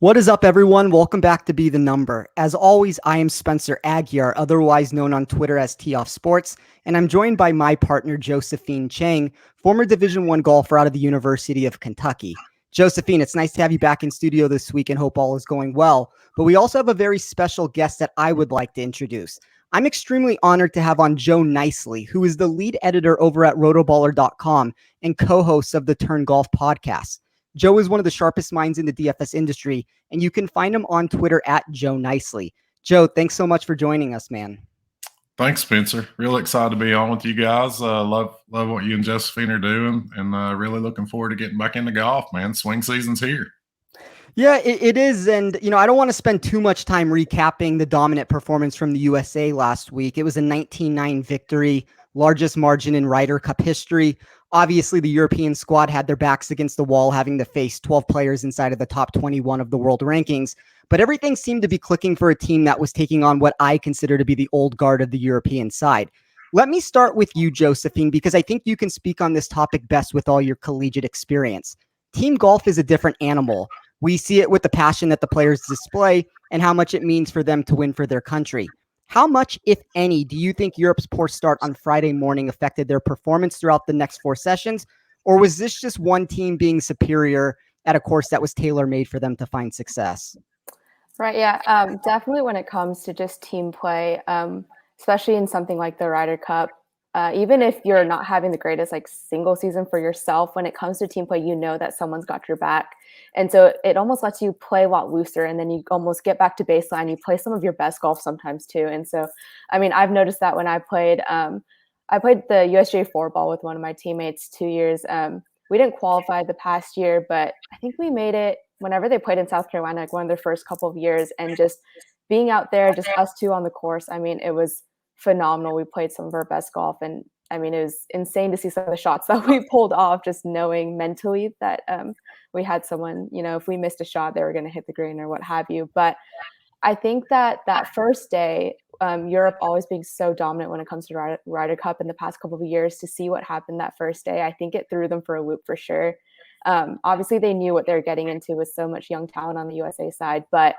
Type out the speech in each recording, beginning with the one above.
What is up, everyone? Welcome back to Be the Number. As always, I am Spencer Aguiar, otherwise known on Twitter as Tee Off Sports, and I'm joined by my partner, Josephine Chang, former Division I golfer out of the University of Kentucky. Josephine, it's nice to have you back in studio this week and hope all is going well. But we also have a very special guest that I would like to introduce. I'm extremely honored to have on Joe Nicely, who is the lead editor over at RotoBaller.com and co-host of the Turn Golf podcast. Joe is one of the sharpest minds in the DFS industry, and you can find him on Twitter at Joe Nicely. Joe, thanks so much for joining us, man. Thanks, Spencer. Really excited to be on with you guys. Love what you and Josephine are doing, and really looking forward to getting back into golf, man. Swing season's here. Yeah, it is. And, I don't want to spend too much time recapping the dominant performance from the USA last week. It was a 19-9 victory, largest margin in Ryder Cup history. Obviously, the European squad had their backs against the wall, having to face 12 players inside of the top 21 of the world rankings. But everything seemed to be clicking for a team that was taking on what I consider to be the old guard of the European side. Let me start with you, Josephine, because I think you can speak on this topic best with all your collegiate experience. Team golf is a different animal. We see it with the passion that the players display and how much it means for them to win for their country. How much, if any, do you think Europe's poor start on Friday morning affected their performance throughout the next four sessions? Or was this just one team being superior at a course that was tailor-made for them to find success? Right, yeah, definitely when it comes to just team play, especially in something like the Ryder Cup, even if you're not having the greatest single season for yourself, when it comes to team play, you know that someone's got your back. And so it almost lets you play a lot looser, and then you almost get back to baseline. You play some of your best golf sometimes too. And so, I mean, I've noticed that when I played the USGA 4-ball with one of my teammates 2 years. We didn't qualify the past year, but I think we made it whenever they played in South Carolina, one of their first couple of years, and just being out there, just us two on the course. I mean, it was phenomenal. We played some of our best golf, and I mean, it was insane to see some of the shots that we pulled off, just knowing mentally that we had someone, if we missed a shot, they were going to hit the green or what have you. But I think that first day, Europe always being so dominant when it comes to Ryder Cup in the past couple of years, to see what happened that first day, I think it threw them for a loop for sure. Obviously, they knew what they were getting into with so much young talent on the USA side, but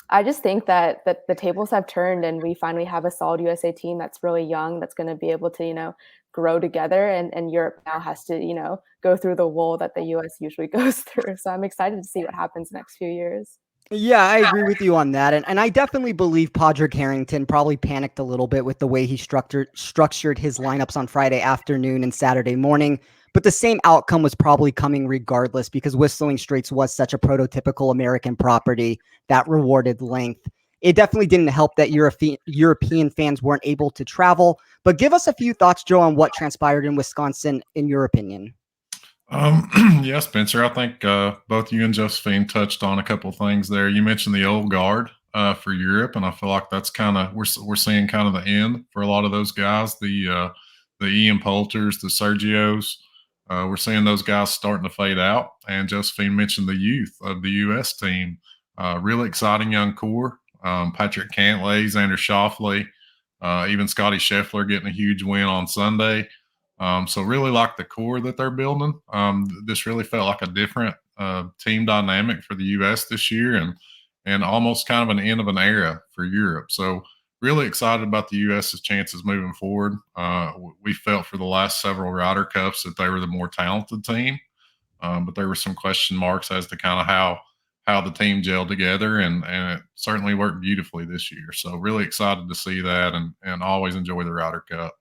I just think that the tables have turned, and we finally have a solid USA team that's really young, that's going to be able to, grow together, and Europe now has to, go through the wool that the US usually goes through. So I'm excited to see what happens next few years. Yeah, I agree with you on that. And I definitely believe Padraig Harrington probably panicked a little bit with the way he structured his lineups on Friday afternoon and Saturday morning. But the same outcome was probably coming regardless, because Whistling Straits was such a prototypical American property that rewarded length. It definitely didn't help that European fans weren't able to travel. But give us a few thoughts, Joe, on what transpired in Wisconsin, in your opinion. Yeah, Spencer, I think both you and Josephine touched on a couple of things there. You mentioned the old guard for Europe, and I feel like that's kind of we're seeing kind of the end for a lot of those guys. The Ian Poulters, the Sergios. We're seeing those guys starting to fade out. And Josephine mentioned the youth of the U.S. team. Really exciting young core. Patrick Cantlay, Xander Schauffele, even Scotty Scheffler getting a huge win on Sunday. So really like the core that they're building. This really felt like a different team dynamic for the U.S. this year, and almost kind of an end of an era for Europe. So really excited about the U.S.'s chances moving forward. We felt for the last several Ryder Cups that they were the more talented team, but there were some question marks as to kind of how the team gelled together, and it certainly worked beautifully this year. So really excited to see that, and always enjoy the Ryder Cup.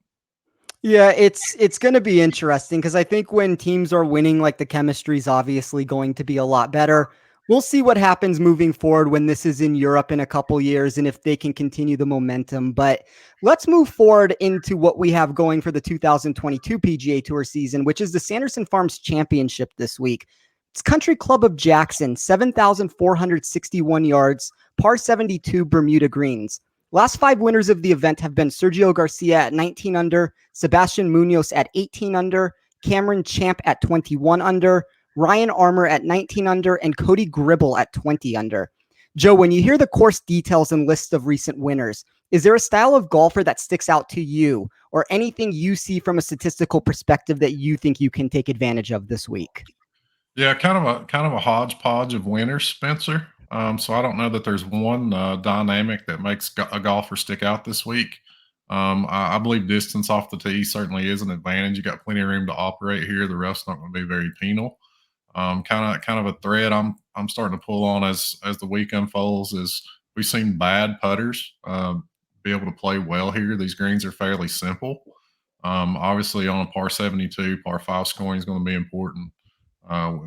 Yeah, it's going to be interesting, because I think when teams are winning, the chemistry is obviously going to be a lot better. We'll see what happens moving forward when this is in Europe in a couple years, and if they can continue the momentum. But let's move forward into what we have going for the 2022 PGA Tour season, which is the Sanderson Farms Championship this week. It's Country Club of Jackson, 7,461 yards, par 72 Bermuda greens. Last five winners of the event have been Sergio Garcia at 19 under, Sebastian Munoz at 18 under, Cameron Champ at 21 under, Ryan Armour at 19 under, and Cody Gribble at 20 under. Joe, when you hear the course details and lists of recent winners, is there a style of golfer that sticks out to you, or anything you see from a statistical perspective that you think you can take advantage of this week? Yeah, kind of a hodgepodge of winners, Spencer. So I don't know that there's one dynamic that makes a golfer stick out this week. I believe distance off the tee certainly is an advantage. You got plenty of room to operate here. The rough's not going to be very penal. Kind of a thread I'm starting to pull on as the week unfolds is we've seen bad putters be able to play well here. These greens are fairly simple. Obviously, on a par 72, par 5 scoring is going to be important.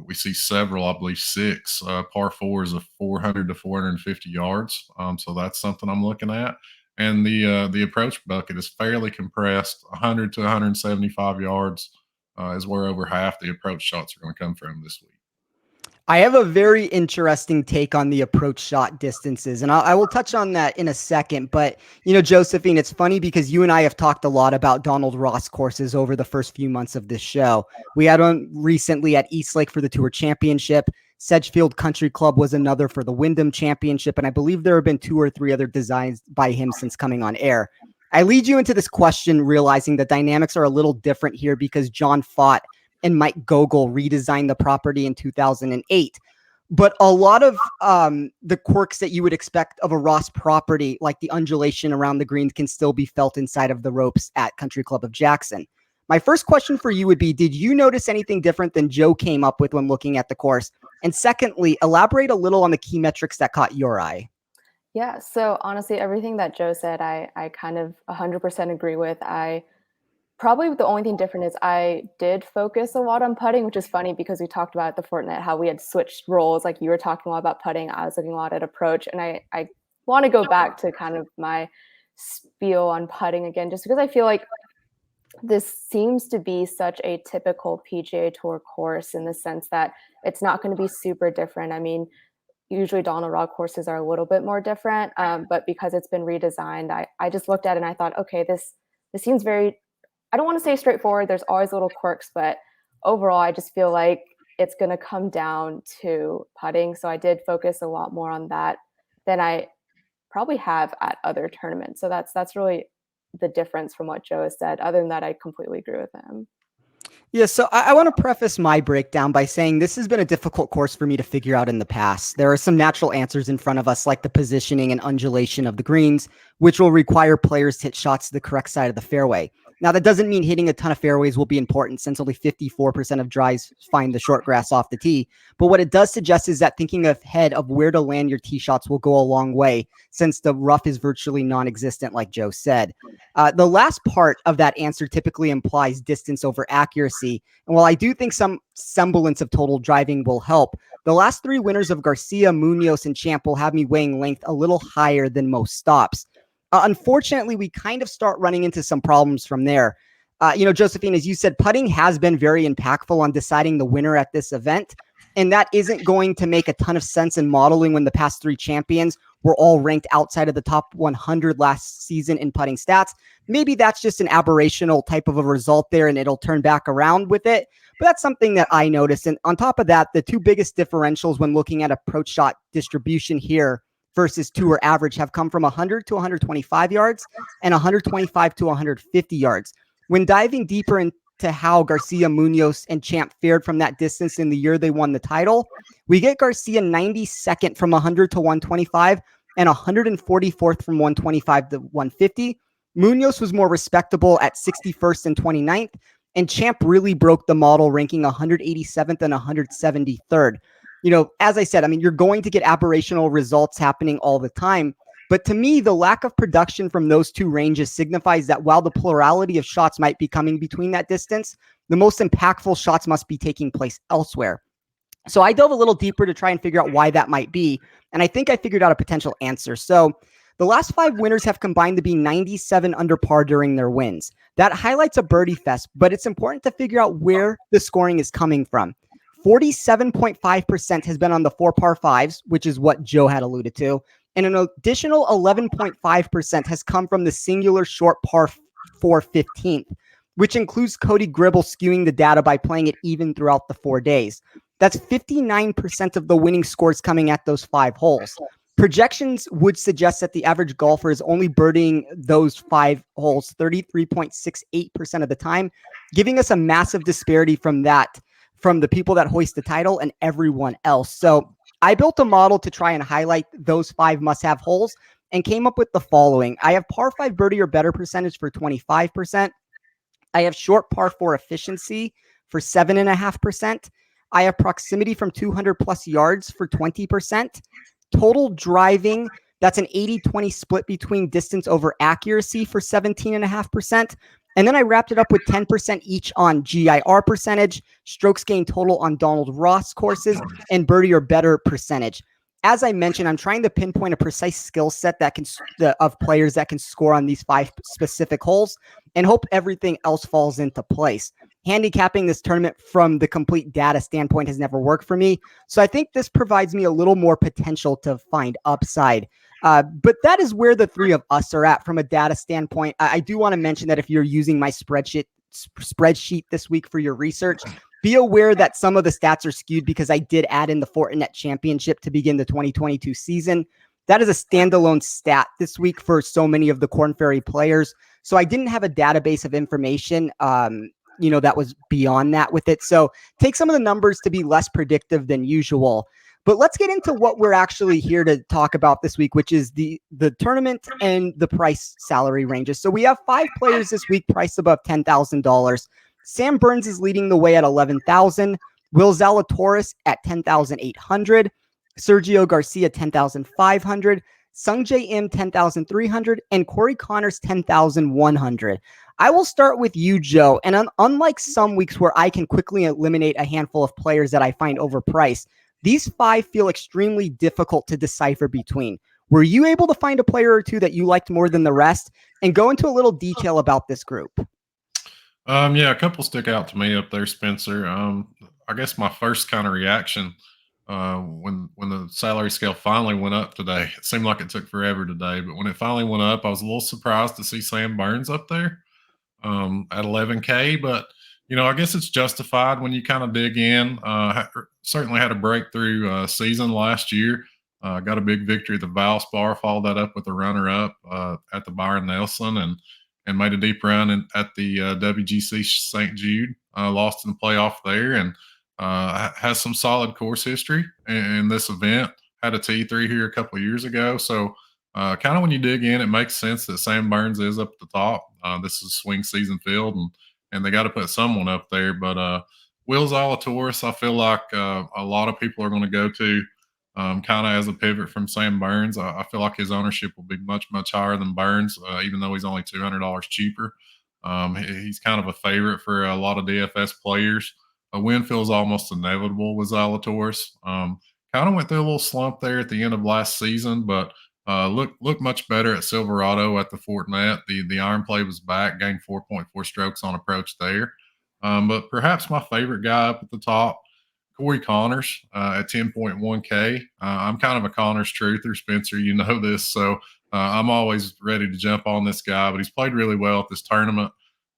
We see several, I believe 6 par 4s of 400 to 450 yards. So that's something I'm looking at. And the approach bucket is fairly compressed. 100 to 175 yards is where over half the approach shots are going to come from this week. I have a very interesting take on the approach shot distances, and I will touch on that in a second. But, Josephine, it's funny because you and I have talked a lot about Donald Ross courses over the first few months of this show. We had one recently at Eastlake for the Tour Championship. Sedgefield Country Club was another for the Wyndham Championship, and I believe there have been 2 or 3 other designs by him since coming on air. I lead you into this question realizing the dynamics are a little different here because John Fott and Mike Gogol redesigned the property in 2008. But a lot of the quirks that you would expect of a Ross property, like the undulation around the greens, can still be felt inside of the ropes at Country Club of Jackson. My first question for you would be, did you notice anything different than Joe came up with when looking at the course? And secondly, elaborate a little on the key metrics that caught your eye. Yeah, so honestly, everything that Joe said, I kind of 100% agree with. Probably the only thing different is I did focus a lot on putting, which is funny because we talked about at the Fortinet how we had switched roles. Like you were talking a lot about putting, I was looking a lot at approach. And I want to go back to kind of my spiel on putting again, just because I feel like this seems to be such a typical PGA Tour course in the sense that it's not going to be super different. I mean, usually Donald Ross courses are a little bit more different, but because it's been redesigned, I just looked at it and I thought, okay, this seems very, I don't want to say straightforward. There's always little quirks, but overall, I just feel like it's going to come down to putting. So I did focus a lot more on that than I probably have at other tournaments. So that's really the difference from what Joe has said. Other than that, I completely agree with him. Yeah, so I want to preface my breakdown by saying this has been a difficult course for me to figure out in the past. There are some natural answers in front of us, like the positioning and undulation of the greens, which will require players to hit shots to the correct side of the fairway. Now, that doesn't mean hitting a ton of fairways will be important since only 54% of drives find the short grass off the tee. But what it does suggest is that thinking ahead of where to land your tee shots will go a long way since the rough is virtually non-existent, like Joe said. The last part of that answer typically implies distance over accuracy. And while I do think some semblance of total driving will help, the last 3 winners of Garcia, Munoz, and Champ will have me weighing length a little higher than most stops. Unfortunately, we kind of start running into some problems from there. Josephine, as you said, putting has been very impactful on deciding the winner at this event. And that isn't going to make a ton of sense in modeling when the past 3 champions were all ranked outside of the top 100 last season in putting stats. Maybe that's just an aberrational type of a result there and it'll turn back around with it. But that's something that I noticed. And on top of that, the 2 biggest differentials when looking at approach shot distribution here versus tour average have come from 100 to 125 yards and 125 to 150 yards. When diving deeper into how Garcia, Munoz, and Champ fared from that distance in the year they won the title, we get Garcia 92nd from 100 to 125 and 144th from 125 to 150. Munoz was more respectable at 61st and 29th, and Champ really broke the model, ranking 187th and 173rd. As I said, I mean, you're going to get aberrational results happening all the time. But to me, the lack of production from those 2 ranges signifies that while the plurality of shots might be coming between that distance, the most impactful shots must be taking place elsewhere. So I dove a little deeper to try and figure out why that might be. And I think I figured out a potential answer. So the last 5 winners have combined to be 97 under par during their wins. That highlights a birdie fest, but it's important to figure out where the scoring is coming from. 47.5% has been on the 4 par 5s, which is what Joe had alluded to. And an additional 11.5% has come from the singular short par 4 15th, which includes Cody Gribble skewing the data by playing it even throughout the 4 days. That's 59% of the winning scores coming at those 5 holes. Projections would suggest that the average golfer is only birdieing those 5 holes 33.68% of the time, giving us a massive disparity from that from the people that hoist the title and everyone else. So I built a model to try and highlight those 5 must-have holes and came up with the following. I have par 5 birdie or better percentage for 25%. I have short par 4 efficiency for 7.5%. I have proximity from 200 plus yards for 20%. Total driving, that's an 80-20 split between distance over accuracy for 17.5%. And then I wrapped it up with 10% each on GIR percentage, strokes gained total on Donald Ross courses, and birdie or better percentage. As I mentioned, I'm trying to pinpoint a precise skill set that can of players that can score on these 5 specific holes and hope everything else falls into place. Handicapping this tournament from the complete data standpoint has never worked for me. So I think this provides me a little more potential to find upside. But that is where the 3 of us are at from a data standpoint. I do want to mention that if you're using my spreadsheet this week for your research, be aware that some of the stats are skewed because I did add in the Fortinet Championship to begin the 2022 season. That is a standalone stat this week for so many of the Korn Ferry players. So I didn't have a database of information, that was beyond that with it. So take some of the numbers to be less predictive than usual. But let's get into what we're actually here to talk about this week, which is the tournament and the price salary ranges. So we have 5 players this week priced above $10,000. Sam Burns is leading the way at $11,000. Will Zalatoris at $10,800. Sergio Garcia $10,500. Sungjae Im $10,300. And Corey Connors $10,100. I will start with you, Joe. And unlike some weeks where I can quickly eliminate a handful of players that I find overpriced, these 5 feel extremely difficult to decipher between. Were you able to find a player or two that you liked more than the rest? And go into a little detail about this group. Yeah, a couple stick out to me up there, Spencer. I guess my first kind of reaction when the salary scale finally went up today, it seemed like it took forever today, but when it finally went up, I was a little surprised to see Sam Burns up there at 11K. But I guess it's justified when you kind of dig in. Certainly had a breakthrough season last year. Got a big victory at the Valspar, followed that up with a runner-up at the Byron Nelson, and made a deep run at the WGC St. Jude. Lost in the playoff there, and has some solid course history in this event. Had a T3 here a couple of years ago. So kind of when you dig in, it makes sense that Sam Burns is up at the top. This is swing season field, and they got to put someone up there. But Will Zalatoris, I feel like a lot of people are going to go to kind of as a pivot from Sam Burns. I feel like his ownership will be much, much higher than Burns, even though he's only $200 cheaper. He's kind of a favorite for a lot of DFS players. A win feels almost inevitable with Zalatoris. Kind of went through a little slump there at the end of last season, but looked much better at Silverado at the Fortinet. The iron play was back, gained 4.4 strokes on approach there. But perhaps my favorite guy up at the top, Corey Connors at 10.1K. I'm kind of a Connors truther, Spencer. You know this, so I'm always ready to jump on this guy. But he's played really well at this tournament.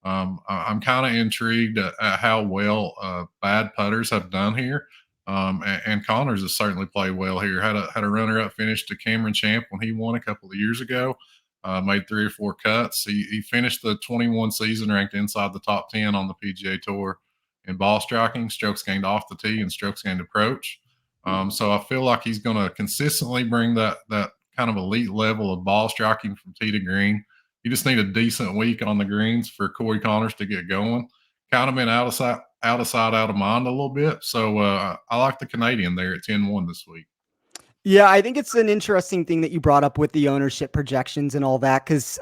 I'm kind of intrigued at how well bad putters have done here. And Connors has certainly played well here. Had a runner-up finish to Cameron Champ when he won a couple of years ago. Made 3 or 4 cuts. He finished the 21 season ranked inside the top 10 on the PGA Tour in ball striking, strokes gained off the tee, and strokes gained approach. So I feel like he's going to consistently bring that kind of elite level of ball striking from tee to green. You just need a decent week on the greens for Corey Connors to get going. Kind of been out of sight, out of mind a little bit. So I like the Canadian there at 10-1 this week. Yeah, I think it's an interesting thing that you brought up with the ownership projections and all that. Because,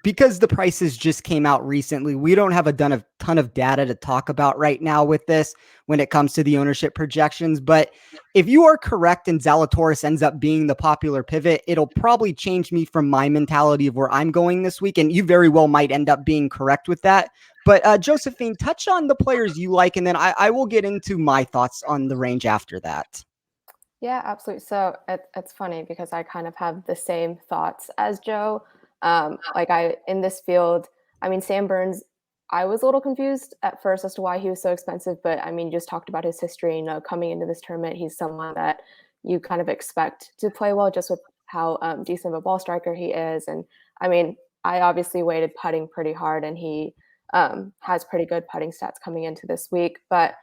because the prices just came out recently, we don't have a ton of data to talk about right now with this when it comes to the ownership projections. But if you are correct and Zalatoris ends up being the popular pivot, it'll probably change me from my mentality of where I'm going this week. And you very well might end up being correct with that. But Josephine, touch on the players you like, and then I will get into my thoughts on the range after that. Yeah, absolutely. So it's funny because I kind of have the same thoughts as Joe. In this field, Sam Burns, I was a little confused at first as to why he was so expensive, but you just talked about his history. Coming into this tournament, he's someone that you kind of expect to play well just with how decent of a ball striker he is. And I obviously weighted putting pretty hard, and he has pretty good putting stats coming into this week. But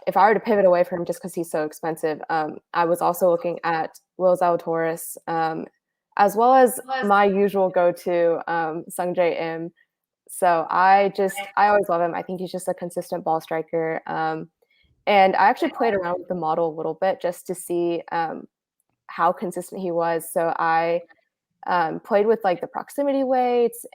if I were to pivot away from him just because he's so expensive, I was also looking at Will Zalatoris, as well as my usual go-to, Sungjae Im. So I always love him. I think he's just a consistent ball striker. And I actually played around with the model a little bit just to see how consistent he was. So I played with like the proximity weights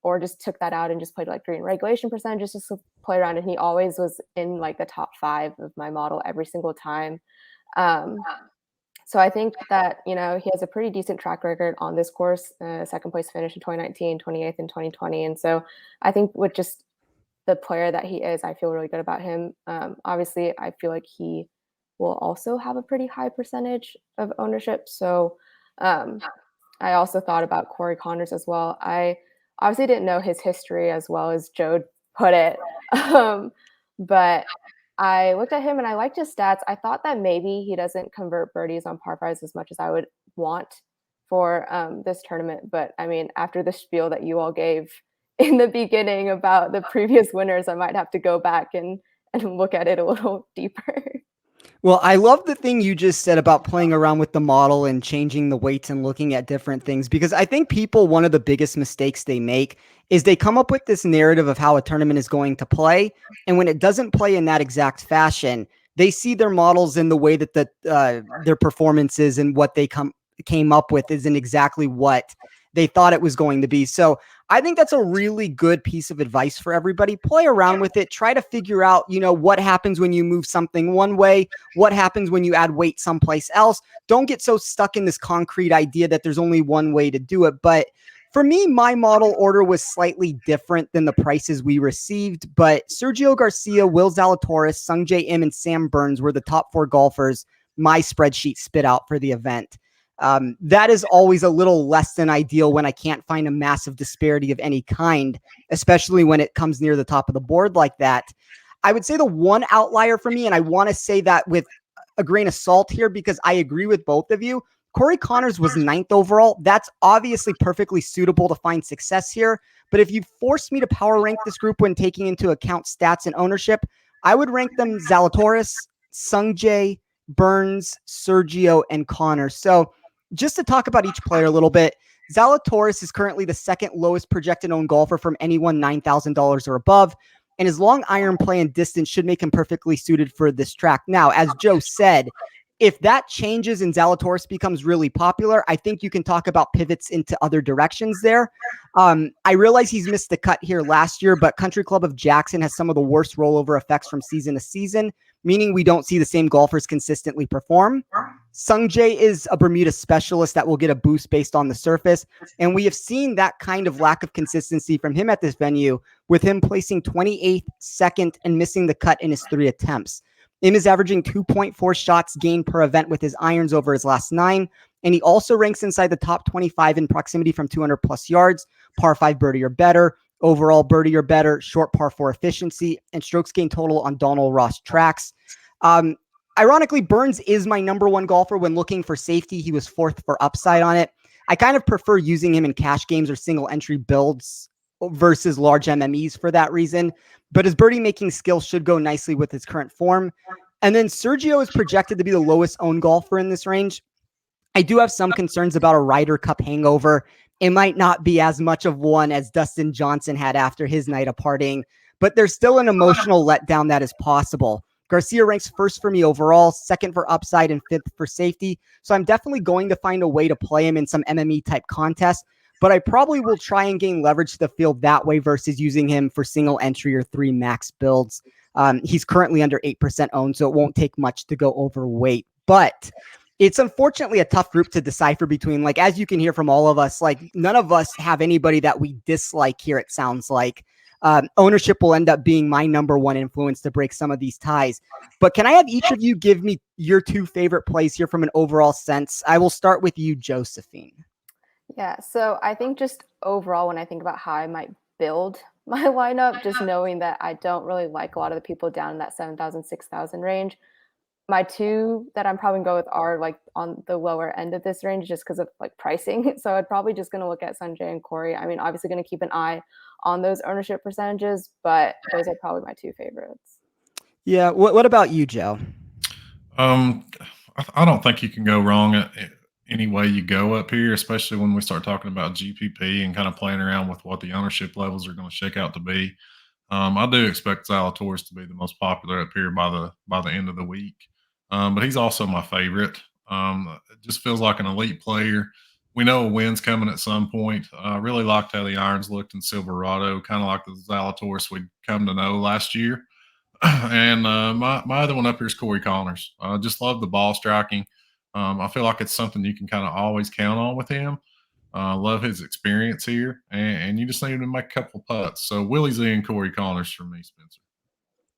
or just took that out and just played like green regulation percentages just to play around. And he always was in like the top 5 of my model every single time. So I think that, he has a pretty decent track record on this course, second place finish in 2019, 28th in 2020. And so I think with just the player that he is, I feel really good about him. Obviously, I feel like he will also have a pretty high percentage of ownership. So I also thought about Corey Connors as well. I obviously didn't know his history as well as Joe put it. But I looked at him and I liked his stats. I thought that maybe he doesn't convert birdies on par 5s as much as I would want for this tournament. But I mean, after the spiel that you all gave in the beginning about the previous winners, I might have to go back and look at it a little deeper. Well, I love the thing you just said about playing around with the model and changing the weights and looking at different things, because I think people, one of the biggest mistakes they make is they come up with this narrative of how a tournament is going to play. And when it doesn't play in that exact fashion, they see their models in the way that their performances and what they came up with isn't exactly what they thought it was going to be. So I think that's a really good piece of advice for everybody. Play around with it. Try to figure out, what happens when you move something one way, what happens when you add weight someplace else. Don't get so stuck in this concrete idea that there's only one way to do it. But for me, my model order was slightly different than the prices we received. But Sergio Garcia, Will Zalatoris, Sungjae Im, and Sam Burns were the top 4 golfers my spreadsheet spit out for the event. That is always a little less than ideal when I can't find a massive disparity of any kind, especially when it comes near the top of the board like that. I would say the one outlier for me, and I want to say that with a grain of salt here because I agree with both of you, Corey Connors was 9th overall. That's obviously perfectly suitable to find success here. But if you force me to power rank this group when taking into account stats and ownership, I would rank them Zalatoris, Sungjae, Burns, Sergio, and Connors. So just to talk about each player a little bit, Zalatoris is currently the 2nd lowest projected owned golfer from anyone $9,000 or above, and his long iron play and distance should make him perfectly suited for this track. Now, as Joe said, if that changes and Zalatoris becomes really popular, I think you can talk about pivots into other directions there. I realize he's missed the cut here last year, but Country Club of Jackson has some of the worst rollover effects from season to season, meaning we don't see the same golfers consistently perform. Sungjae is a Bermuda specialist that will get a boost based on the surface, and we have seen that kind of lack of consistency from him at this venue, with him placing 28th, 2nd, and missing the cut in his 3 attempts. Im is averaging 2.4 shots gained per event with his irons over his last 9, and he also ranks inside the top 25 in proximity from 200 plus yards, par 5 birdie or better, overall birdie or better, short par 4 efficiency, and strokes gained total on Donald Ross tracks. Ironically, Burns is my number 1 golfer when looking for safety. He was 4th for upside on it. I kind of prefer using him in cash games or single entry builds versus large MMEs for that reason, but his birdie making skill should go nicely with his current form. And then Sergio is projected to be the lowest owned golfer in this range. I do have some concerns about a Ryder Cup hangover. It might not be as much of one as Dustin Johnson had after his night of partying, but there's still an emotional letdown that is possible. Garcia ranks 1st for me overall, 2nd for upside, and 5th for safety. So I'm definitely going to find a way to play him in some MME type contests, but I probably will try and gain leverage to the field that way versus using him for single entry or 3 max builds. He's currently under 8% owned, so it won't take much to go overweight. But it's unfortunately a tough group to decipher between. Like, as you can hear from all of us, like none of us have anybody that we dislike here, it sounds like. Ownership will end up being my number 1 influence to break some of these ties. But can I have each of you give me your 2 favorite plays here from an overall sense? I will start with you, Josephine. Yeah, so I think just overall, when I think about how I might build my lineup, just knowing that I don't really like a lot of the people down in that 7,000, 6,000 range, my 2 that I'm probably going to go with are like on the lower end of this range just because of like pricing. So I'd probably just going to look at Sungjae and Corey. I mean, obviously going to keep an eye on those ownership percentages, but those are probably my 2 favorites. Yeah. What about you, Joe? I don't think you can go wrong any way you go up here, especially when we start talking about GPP and kind of playing around with what the ownership levels are going to shake out to be. I do expect Zalatoris to be the most popular up here by the end of the week, but he's also my favorite. It just feels like an elite player. We know a win's coming at some point. I really liked how the irons looked in Silverado, kind of like the Zalatoris we'd come to know last year. And my other one up here is Corey Connors. I just love the ball striking. I feel like it's something you can kind of always count on with him. Love his experience here, and you just need him to make a couple putts. So Willie Z and Corey Connors for me, Spencer.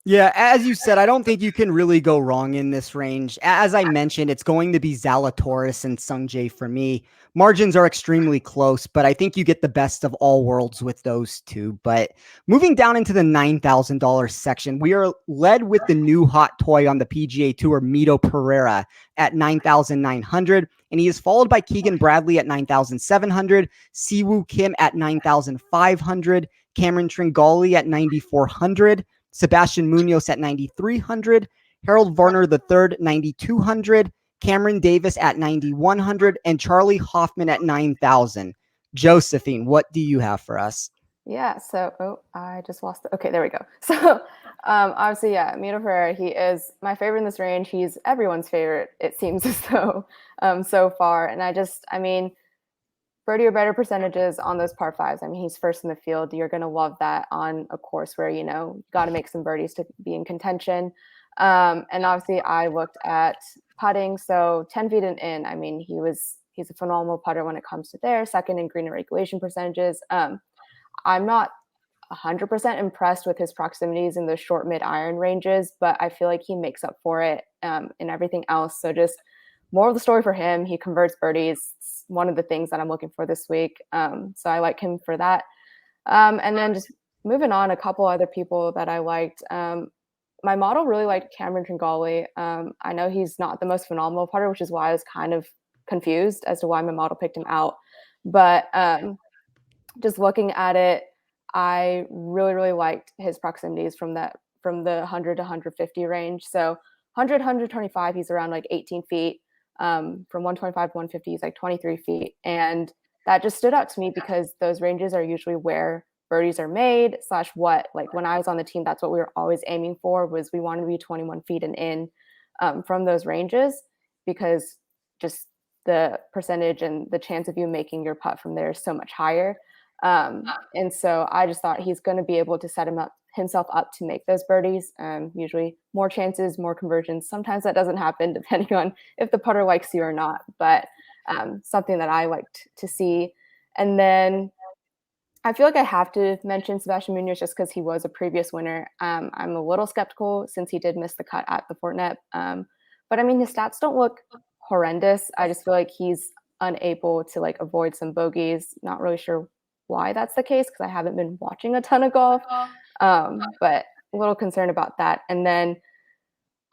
Yeah, as you said, I don't think you can really go wrong in this range. As I mentioned, it's going to be Zalatoris and Sungjae for me. Margins are extremely close, but I think you get the best of all worlds with those two. But moving down into the $9,000 section, we are led with the new hot toy on the PGA Tour, Mito Pereira, at 9,900, and he is followed by Keegan Bradley at 9,700, Siwoo Kim at 9,500, Cameron Tringali at 9,400. Sebastian Munoz at 9,300, Harold Varner III, 9,200, Cameron Davis at 9,100, and Charlie Hoffman at 9,000. Josephine, what do you have for us? Yeah, so, I just lost it. Okay, there we go. So, obviously, yeah, Mito Pereira, he is my favorite in this range. He's everyone's favorite, it seems as though, so far. And I mean, birdie or better percentages on those par fives. I mean, he's first in the field. You're going to love that on a course where, you got to make some birdies to be in contention. And obviously I looked at putting. So 10 feet and in, I mean, he's a phenomenal putter when it comes to there. Second in green and regulation percentages. I'm not 100% impressed with his proximities in the short mid iron ranges, but I feel like he makes up for it in everything else. So just more of the story for him. He converts birdies. It's one of the things that I'm looking for this week. So I like him for that. And then just moving on, a couple other people that I liked. My model really liked Cameron Tringali. I know he's not the most phenomenal putter, which is why I was kind of confused as to why my model picked him out. But just looking at it, I really, really liked his proximities from the 100 to 150 range. So 100, 125, he's around like 18 feet. From 125 to 150, he's like 23 feet. And that just stood out to me because those ranges are usually where birdies are made / what, like when I was on the team, that's what we were always aiming for, was we wanted to be 21 feet and in from those ranges, because just the percentage and the chance of you making your putt from there is so much higher. And so I just thought he's going to be able to set himself up to make those birdies. Usually more chances, more conversions. Sometimes that doesn't happen depending on if the putter likes you or not, but something that I liked to see. And then I feel like I have to mention Sebastian Munoz just because he was a previous winner. I'm a little skeptical since he did miss the cut at the Fortinet. But I mean, his stats don't look horrendous. I just feel like he's unable to like avoid some bogeys. Not really sure why that's the case because I haven't been watching a ton of golf. But a little concerned about that. And then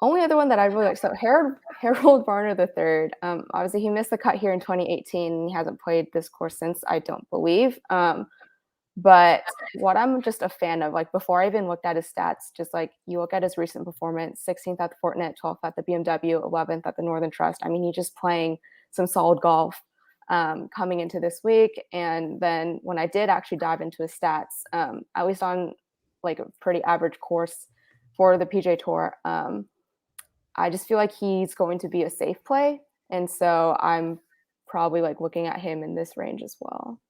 only other one that I really like, so Harold Varner III. Obviously he missed the cut here in 2018 and he hasn't played this course since, I don't believe. But what I'm just a fan of, like before I even looked at his stats, just like you look at his recent performance, 16th at the Fortinet, 12th at the BMW, 11th at the Northern Trust. I mean, he's just playing some solid golf coming into this week. And then when I did actually dive into his stats, at least on like a pretty average course for the PGA Tour, I just feel like he's going to be a safe play. And so I'm probably like looking at him in this range as well.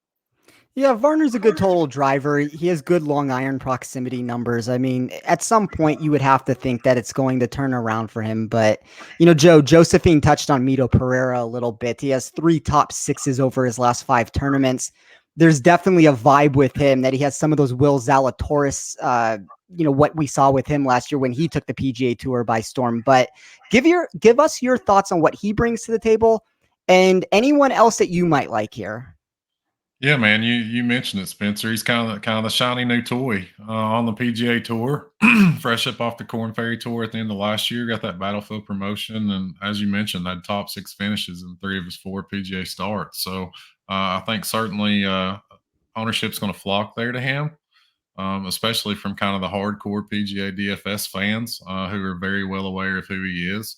Yeah, Varner's a good total driver. He has good long iron proximity numbers. I mean, at some point you would have to think that it's going to turn around for him. But, Josephine touched on Mito Pereira a little bit. He has 3 top 6s over his last 5 tournaments. There's definitely a vibe with him that he has some of those Will Zalatoris, what we saw with him last year when he took the PGA Tour by storm. But give us your thoughts on what he brings to the table and anyone else that you might like here. Yeah, man, you mentioned it, Spencer. He's kind of the shiny new toy on the PGA Tour, fresh up off the Korn Ferry Tour at the end of last year. Got that Battlefield promotion, and as you mentioned, had top 6 finishes in 3 of his 4 PGA starts. So I think certainly ownership's going to flock there to him. especially from kind of the hardcore PGA DFS fans who are very well aware of who he is.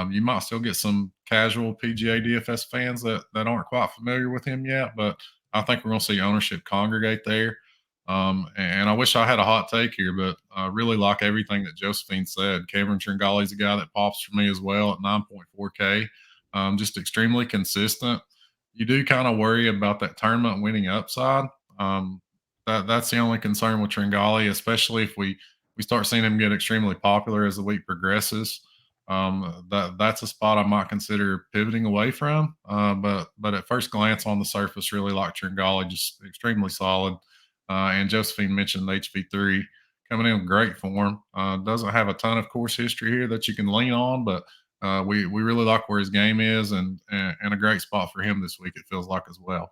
You might still get some casual PGA DFS fans that aren't quite familiar with him yet, but I think we're going to see ownership congregate there. And I wish I had a hot take here, but I really like everything that Josephine said. Cameron Tringale's a guy that pops for me as well at 9.4K. Just extremely consistent. You do kind of worry about that tournament winning upside. That's the only concern with Tringale, especially if we start seeing him get extremely popular as the week progresses. That's a spot I might consider pivoting away from. But at first glance on the surface, really like Tringale, just extremely solid. And Josephine mentioned HV3 coming in with great form. Doesn't have a ton of course history here that you can lean on, but we really like where his game is, and a great spot for him this week, it feels like, as well.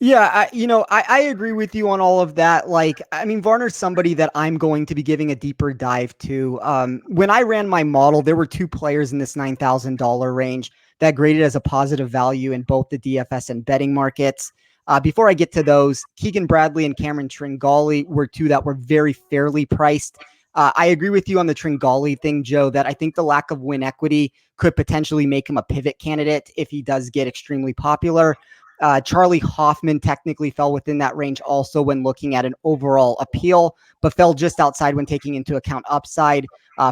Yeah, I agree with you on all of that. Like, I mean, Varner's somebody that I'm going to be giving a deeper dive to. When I ran my model, there were 2 players in this $9,000 range that graded as a positive value in both the DFS and betting markets. Before I get to those, Keegan Bradley and Cameron Tringale were 2 that were very fairly priced. I agree with you on the Tringale thing, Joe, that I think the lack of win equity could potentially make him a pivot candidate if he does get extremely popular. Charlie Hoffman technically fell within that range also when looking at an overall appeal, but fell just outside when taking into account upside.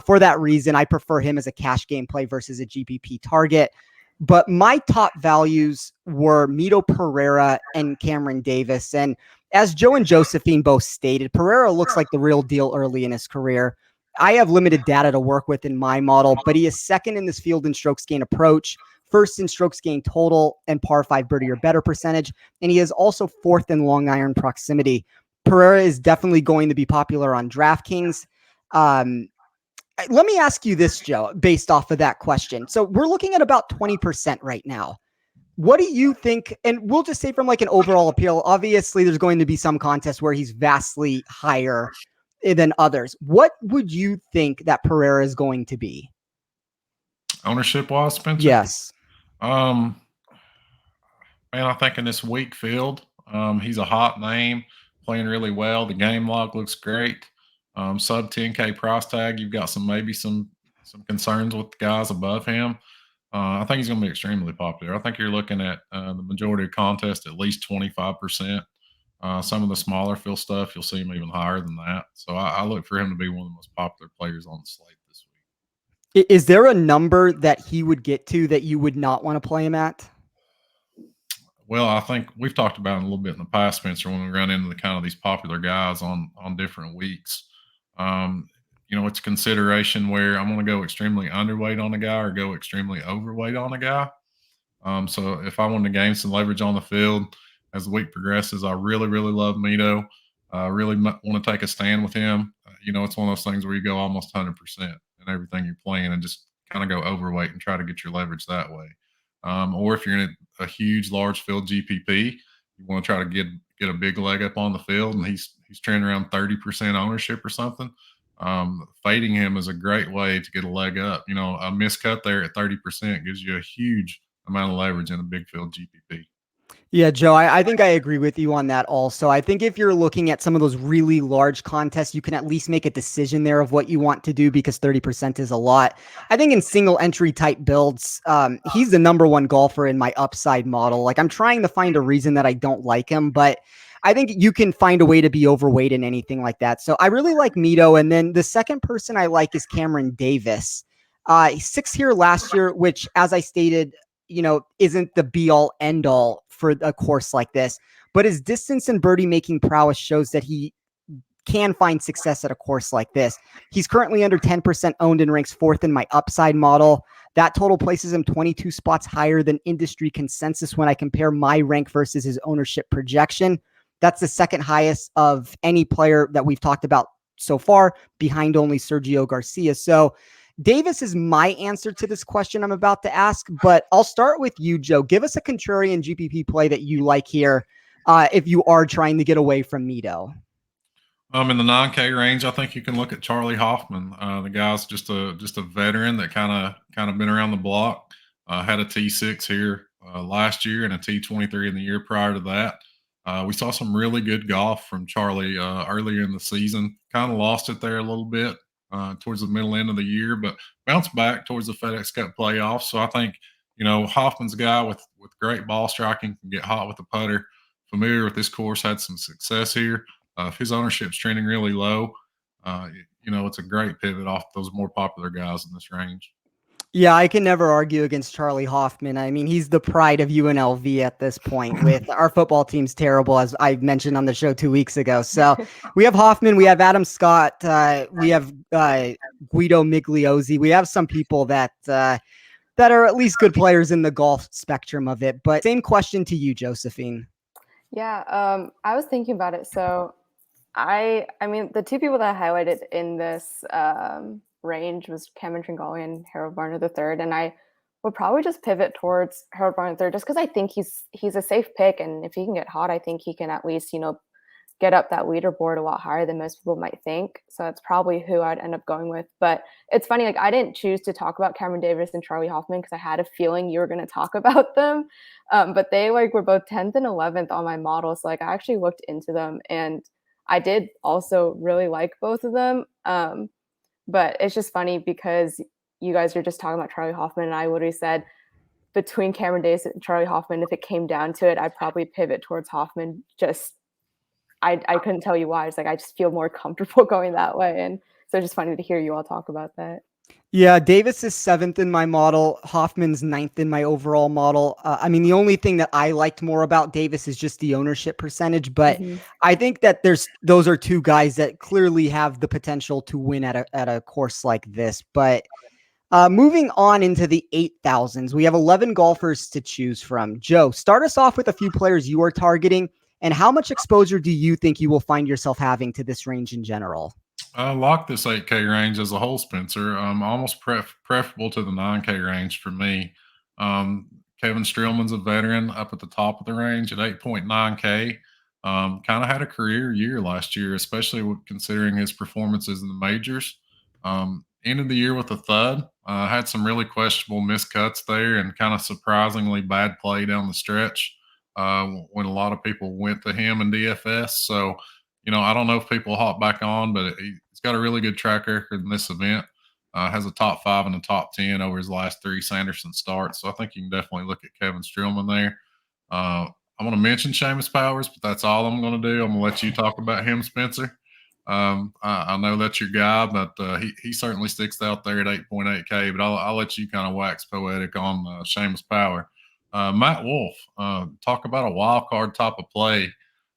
For that reason, I prefer him as a cash game play versus a GPP target. But my top values were Mito Pereira and Cameron Davis. And as Joe and Josephine both stated, Pereira looks like the real deal early in his career. I have limited data to work with in my model, but he is second in this field in strokes gain approach, first in strokes gain total and par 5 birdie or better percentage, and he is also 4th in long iron proximity. Pereira is definitely going to be popular on DraftKings. Let me ask you this, Joe, based off of that question. So we're looking at about 20% right now. What do you think? And we'll just say from like an overall appeal, obviously there's going to be some contests where he's vastly higher than others. What would you think that Pereira is going to be? Ownership wise, Spencer? Yes. Man, I think in this weak field, he's a hot name, playing really well. The game log looks great. Sub 10K price tag. You've got some concerns with the guys above him. I think he's going to be extremely popular. I think you're looking at the majority of contests at least 25%. Some of the smaller field stuff, you'll see him even higher than that. So I look for him to be one of the most popular players on the slate this week. Is there a number that he would get to that you would not want to play him at? Well, I think we've talked about it a little bit in the past, Spencer, when we run into the kind of these popular guys on different weeks. It's a consideration where I'm going to go extremely underweight on a guy or go extremely overweight on a guy. So if I want to gain some leverage on the field as the week progresses, I really, really love Mito. Really want to take a stand with him. It's one of those things where you go almost 100% in everything you're playing and just kind of go overweight and try to get your leverage that way. Or if you're in a huge, large field GPP, you want to try to get a big leg up on the field, and he's trending around 30% ownership or something. Fading him is a great way to get a leg up. A miscut there at 30% gives you a huge amount of leverage in a big field GPP. Yeah, Joe, I think I agree with you on that also. I think if you're looking at some of those really large contests, you can at least make a decision there of what you want to do because 30% is a lot. I think in single entry type builds, he's the number 1 golfer in my upside model. Like, I'm trying to find a reason that I don't like him, but I think you can find a way to be overweight in anything like that. So I really like Mito. And then the second person I like is Cameron Davis. 6th here last year, which, as I stated, isn't the be all end all for a course like this, but his distance and birdie making prowess shows that he can find success at a course like this. He's currently under 10% owned and ranks 4th in my upside model. That total places him 22 spots higher than industry consensus when I compare my rank versus his ownership projection. That's the second highest of any player that we've talked about so far, behind only Sergio Garcia. So Davis is my answer to this question I'm about to ask, but I'll start with you, Joe. Give us a contrarian GPP play that you like here if you are trying to get away from Mito. In the 9K range, I think you can look at Charlie Hoffman. The guy's just a veteran that kind of been around the block. Had a T6 here last year and a T23 in the year prior to that. We saw some really good golf from Charlie earlier in the season. Kind of lost it there a little bit towards the middle end of the year, but bounced back towards the FedEx Cup playoffs. So I think, Hoffman's a guy with great ball striking, can get hot with the putter. Familiar with this course, had some success here. If his ownership's trending really low, it's a great pivot off those more popular guys in this range. Yeah, I can never argue against Charlie Hoffman. I mean, he's the pride of UNLV at this point. With our football team's terrible, as I mentioned on the show 2 weeks ago. So we have Hoffman, we have Adam Scott, we have Guido Migliozzi. We have some people that are at least good players in the golf spectrum of it. But same question to you, Josephine. Yeah, I was thinking about it. So I mean, the two people that I highlighted in this range was Cameron Tringale and Harold Varner III, and I would probably just pivot towards Harold Varner III just because I think he's a safe pick, and if he can get hot, I think he can at least get up that leaderboard a lot higher than most people might think. So that's probably who I'd end up going with. But it's funny, like I didn't choose to talk about Cameron Davis and Charlie Hoffman because I had a feeling you were going to talk about them, but they were both 10th and 11th on my model. So I actually looked into them, and I did also really like both of them. But it's just funny because you guys are just talking about Charlie Hoffman, and I literally said between Cameron Davis and Charlie Hoffman, if it came down to it, I'd probably pivot towards Hoffman. I couldn't tell you why. It's I just feel more comfortable going that way. And so it's just funny to hear you all talk about that. Yeah, Davis is 7th in my model. Hoffman's 9th in my overall model. I mean, the only thing that I liked more about Davis is just the ownership percentage, but I think that those are two guys that clearly have the potential to win at a course like this. But moving on into the 8,000s, we have 11 golfers to choose from. Joe, start us off with a few players you are targeting, and how much exposure do you think you will find yourself having to this range in general? I like this 8K range as a whole, Spencer. Almost preferable to the 9K range for me. Kevin Strielman's a veteran up at the top of the range at 8.9K. Kind of had a career year last year, especially considering his performances in the majors. Ended the year with a thud. Had some really questionable miscuts there and kind of surprisingly bad play down the stretch when a lot of people went to him in DFS. So, I don't know if people hop back on, but he's got a really good track record in this event. Has a top 5 and a top 10 over his last 3 Sanderson starts. So I think you can definitely look at Kevin Strielman there. I'm going to mention Seamus Powers, but that's all I'm going to do. I'm going to let you talk about him, Spencer. I know that's your guy, but he certainly sticks out there at 8.8K. But I'll let you kind of wax poetic on Seamus Power. Matt Wolff, talk about a wild card type of play.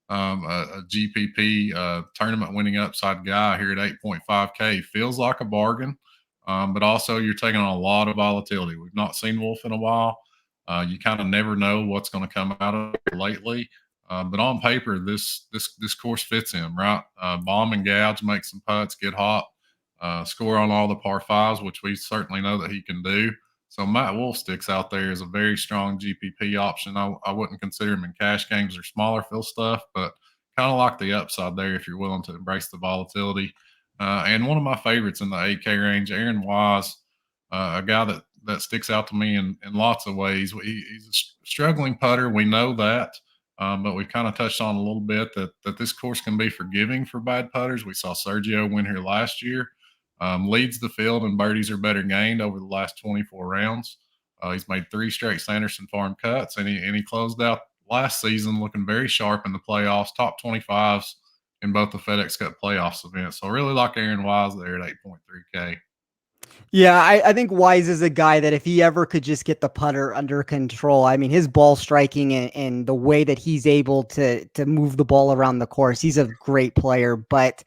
A GPP tournament winning upside guy here at 8.5K feels like a bargain, but also you're taking on a lot of volatility. We've not seen Wolff in a while. You kind of never know what's going to come out of it lately. But on paper, this course fits him, right? Bomb and gouge, make some putts, get hot, score on all the par 5s, which we certainly know that he can do. So Matt Wolff sticks out there as a very strong GPP option. I wouldn't consider him in cash games or smaller fill stuff, but kind of like the upside there if you're willing to embrace the volatility. And one of my favorites in the 8K range, Aaron Wise, a guy that sticks out to me in lots of ways. He's a struggling putter. We know that, but we kind of touched on a little bit that this course can be forgiving for bad putters. We saw Sergio win here last year. Leads the field and birdies are better gained over the last 24 rounds. He's made 3 straight Sanderson Farm cuts, and he closed out last season looking very sharp in the playoffs, top 25s in both the FedEx Cup playoffs events. So I really like Aaron Wise there at 8.3K. Yeah, I think Wise is a guy that if he ever could just get the putter under control, I mean, his ball striking and the way that he's able to move the ball around the course, he's a great player. But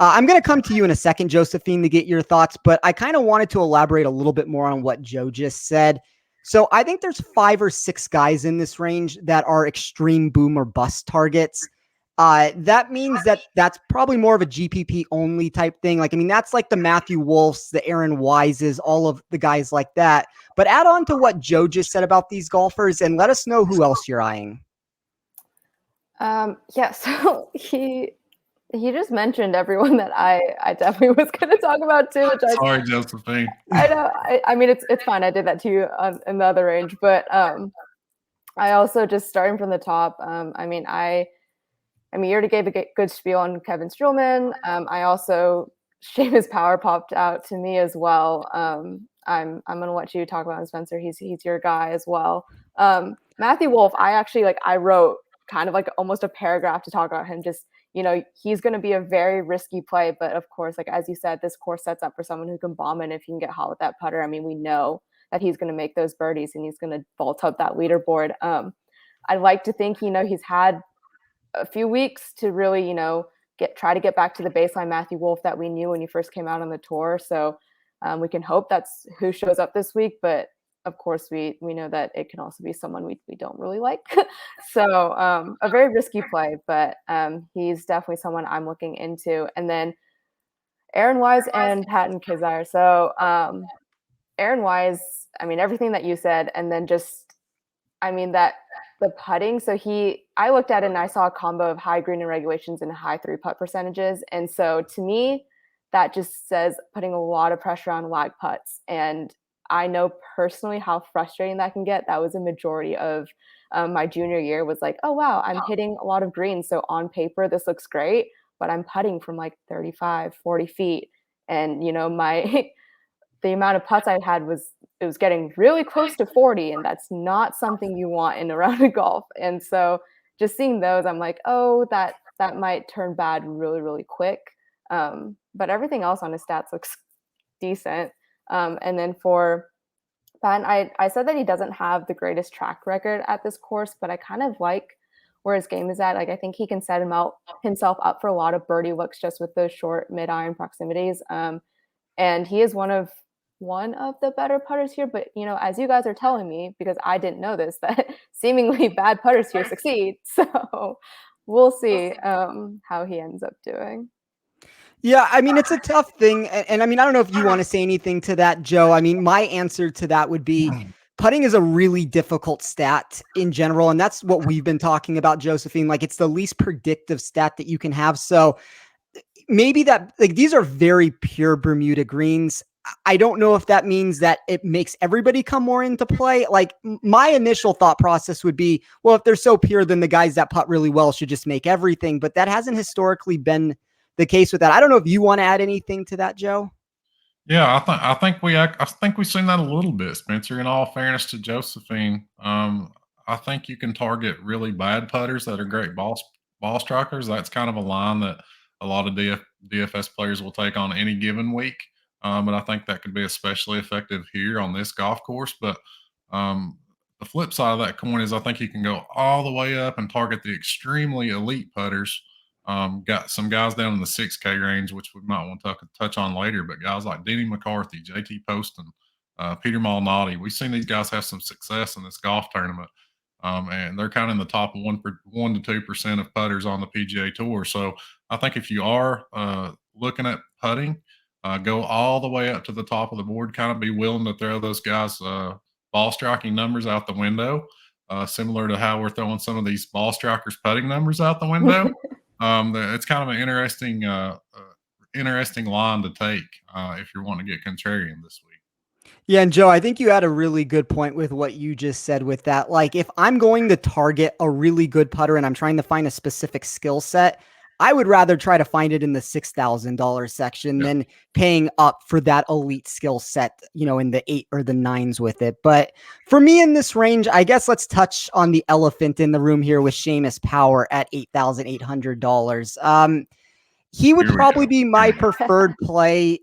I'm going to come to you in a second, Josephine, to get your thoughts, but I kind of wanted to elaborate a little bit more on what Joe just said. So I think there's 5 or 6 guys in this range that are extreme boom or bust targets. That means that's probably more of a GPP only type thing. Like, I mean, that's like the Matthew Wolffs, the Aaron Wises, all of the guys like that. But add on to what Joe just said about these golfers and let us know who else you're eyeing. Yeah, so he just mentioned everyone that I definitely was going to talk about too. Sorry, Josephine. I know. I mean, it's fine. I did that to you in the other range, but I also just starting from the top. I mean, I I mean, you already gave a good spiel on Kevin Strielman. I also, Seamus Power popped out to me as well. I'm gonna let you talk about him, Spencer. He's your guy as well. Matthew Wolff, I wrote kind of like almost a paragraph to talk about him. Just, he's going to be a very risky play, but of course, like as you said, this course sets up for someone who can bomb it. If he can get hot with that putter, I mean, we know that he's going to make those birdies and he's going to vault up that leaderboard. I'd like to think, he's had a few weeks to really, try to get back to the baseline Matthew Wolff that we knew when he first came out on the tour. So we can hope that's who shows up this week, but of course we know that it can also be someone we don't really like. So a very risky play, but he's definitely someone I'm looking into. And then Aaron Wise and Patton Kizzire. So Aaron Wise, I mean, everything that you said, and then just, I mean, that the putting. So I looked at it and I saw a combo of high green and regulations and high 3-putt percentages. And so to me, that just says putting a lot of pressure on lag putts. And I know personally how frustrating that can get. That was a majority of my junior year, was like, oh, wow, I'm hitting a lot of greens. So on paper, this looks great, but I'm putting from like 35, 40 feet. And, the amount of putts I had was getting really close to 40. And that's not something you want in a round of golf. And so just seeing those, I'm like, oh, that might turn bad really, really quick. But everything else on his stats looks decent. And then for Patton, I said that he doesn't have the greatest track record at this course, but I kind of like where his game is at. Like, I think he can set himself up for a lot of birdie looks just with those short mid-iron proximities. And he is one of the better putters here. But, as you guys are telling me, because I didn't know this, that seemingly bad putters here succeed. So we'll see how he ends up doing. Yeah, I mean, it's a tough thing. And I mean, I don't know if you want to say anything to that, Joe. I mean, my answer to that would be putting is a really difficult stat in general. And that's what we've been talking about, Josephine. Like, it's the least predictive stat that you can have. So maybe that, like, these are very pure Bermuda greens. I don't know if that means that it makes everybody come more into play. Like, my initial thought process would be, well, if they're so pure, then the guys that putt really well should just make everything. But that hasn't historically been the case with that. I don't know if you want to add anything to that, Joe. Yeah, I think we've seen that a little bit, Spencer. In all fairness to Josephine, I think you can target really bad putters that are great ball strikers. That's kind of a line that a lot of DFS players will take on any given week. But I think that could be especially effective here on this golf course. But the flip side of that coin is I think you can go all the way up and target the extremely elite putters. Got some guys down in the 6K range, which we might want to touch on later, but guys like Denny McCarthy, JT Poston, Peter Malnati, we've seen these guys have some success in this golf tournament. And they're kind of in the top 1 to 2% of putters on the PGA Tour. So I think if you are looking at putting, go all the way up to the top of the board, kind of be willing to throw those guys' ball striking numbers out the window, similar to how we're throwing some of these ball strikers' putting numbers out the window. It's kind of an interesting line to take if you're wanting to get contrarian this week. Yeah, and Joe, I think you had a really good point with what you just said with that. Like, if I'm going to target a really good putter and I'm trying to find a specific skill set, I would rather try to find it in the $6,000 section than paying up for that elite skill set, in the 8 or the 9s with it. But for me in this range, I guess let's touch on the elephant in the room here with Seamus Power at $8,800. He would probably be my preferred play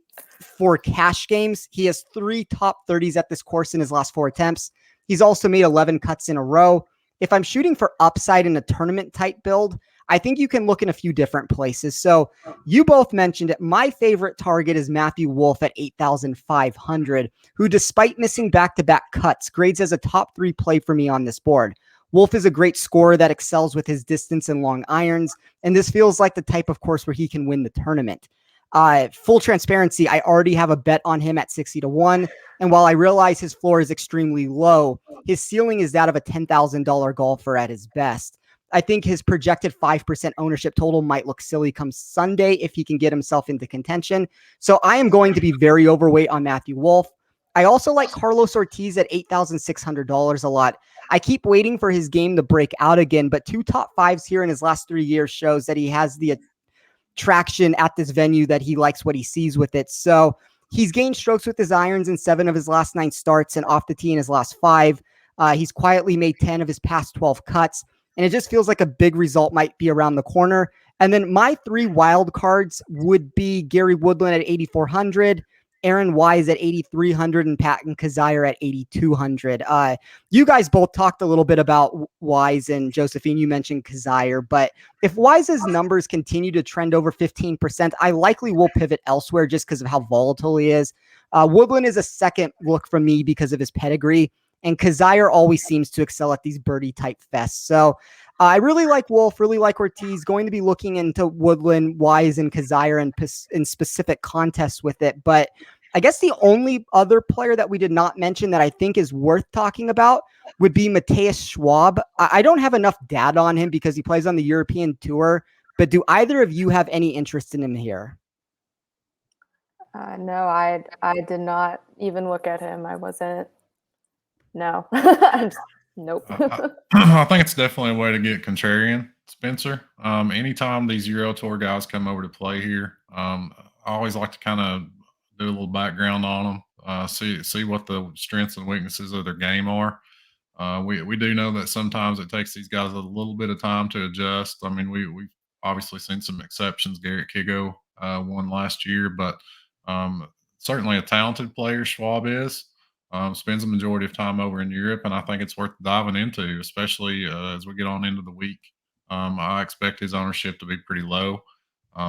for cash games. He has 3 top 30s at this course in his last 4 attempts. He's also made 11 cuts in a row. If I'm shooting for upside in a tournament type build, I think you can look in a few different places. So you both mentioned it. My favorite target is Matthew Wolff at 8,500, who, despite missing back-to-back cuts, grades as a top 3 play for me on this board. Wolff is a great scorer that excels with his distance and long irons, and this feels like the type of course where he can win the tournament. Full transparency, I already have a bet on him at 60-1. And while I realize his floor is extremely low, his ceiling is that of a $10,000 golfer at his best. I think his projected 5% ownership total might look silly come Sunday if he can get himself into contention. So I am going to be very overweight on Matthew Wolff. I also like Carlos Ortiz at $8,600 a lot. I keep waiting for his game to break out again, but 2 top 5s here in his last 3 years shows that he has the traction at this venue, that he likes what he sees with it. So he's gained strokes with his irons in 7 of his last 9 starts and off the tee in his last 5. He's quietly made 10 of his past 12 cuts, and it just feels like a big result might be around the corner. And then my 3 wild cards would be Gary Woodland at 8,400, Aaron Wise at 8,300, and Patton Kizzire at 8,200. You guys both talked a little bit about Wise, and Josephine, you mentioned Kizzire, but if Wise's numbers continue to trend over 15%, I likely will pivot elsewhere just because of how volatile he is. Woodland is a second look from me because of his pedigree, and Kizzire always seems to excel at these birdie type fests. So I really like Wolf, really like Ortiz. Going to be looking into Woodland, Wise, and Kizzire in specific contests with it. But I guess the only other player that we did not mention that I think is worth talking about would be Matthias Schwab. I don't have enough data on him because he plays on the European Tour, but do either of you have any interest in him here? No, I did not even look at him. I wasn't. No. Nope. I think it's definitely a way to get contrarian, Spencer. Anytime these Euro Tour guys come over to play here, I always like to kind of do a little background on them, see what the strengths and weaknesses of their game are. We do know that sometimes it takes these guys a little bit of time to adjust. I mean, we've obviously seen some exceptions. Garrett Kigo won last year, but certainly a talented player, Schwab is. Spends a majority of time over in Europe, and I think it's worth diving into, especially as we get on into the week. I expect his ownership to be pretty low,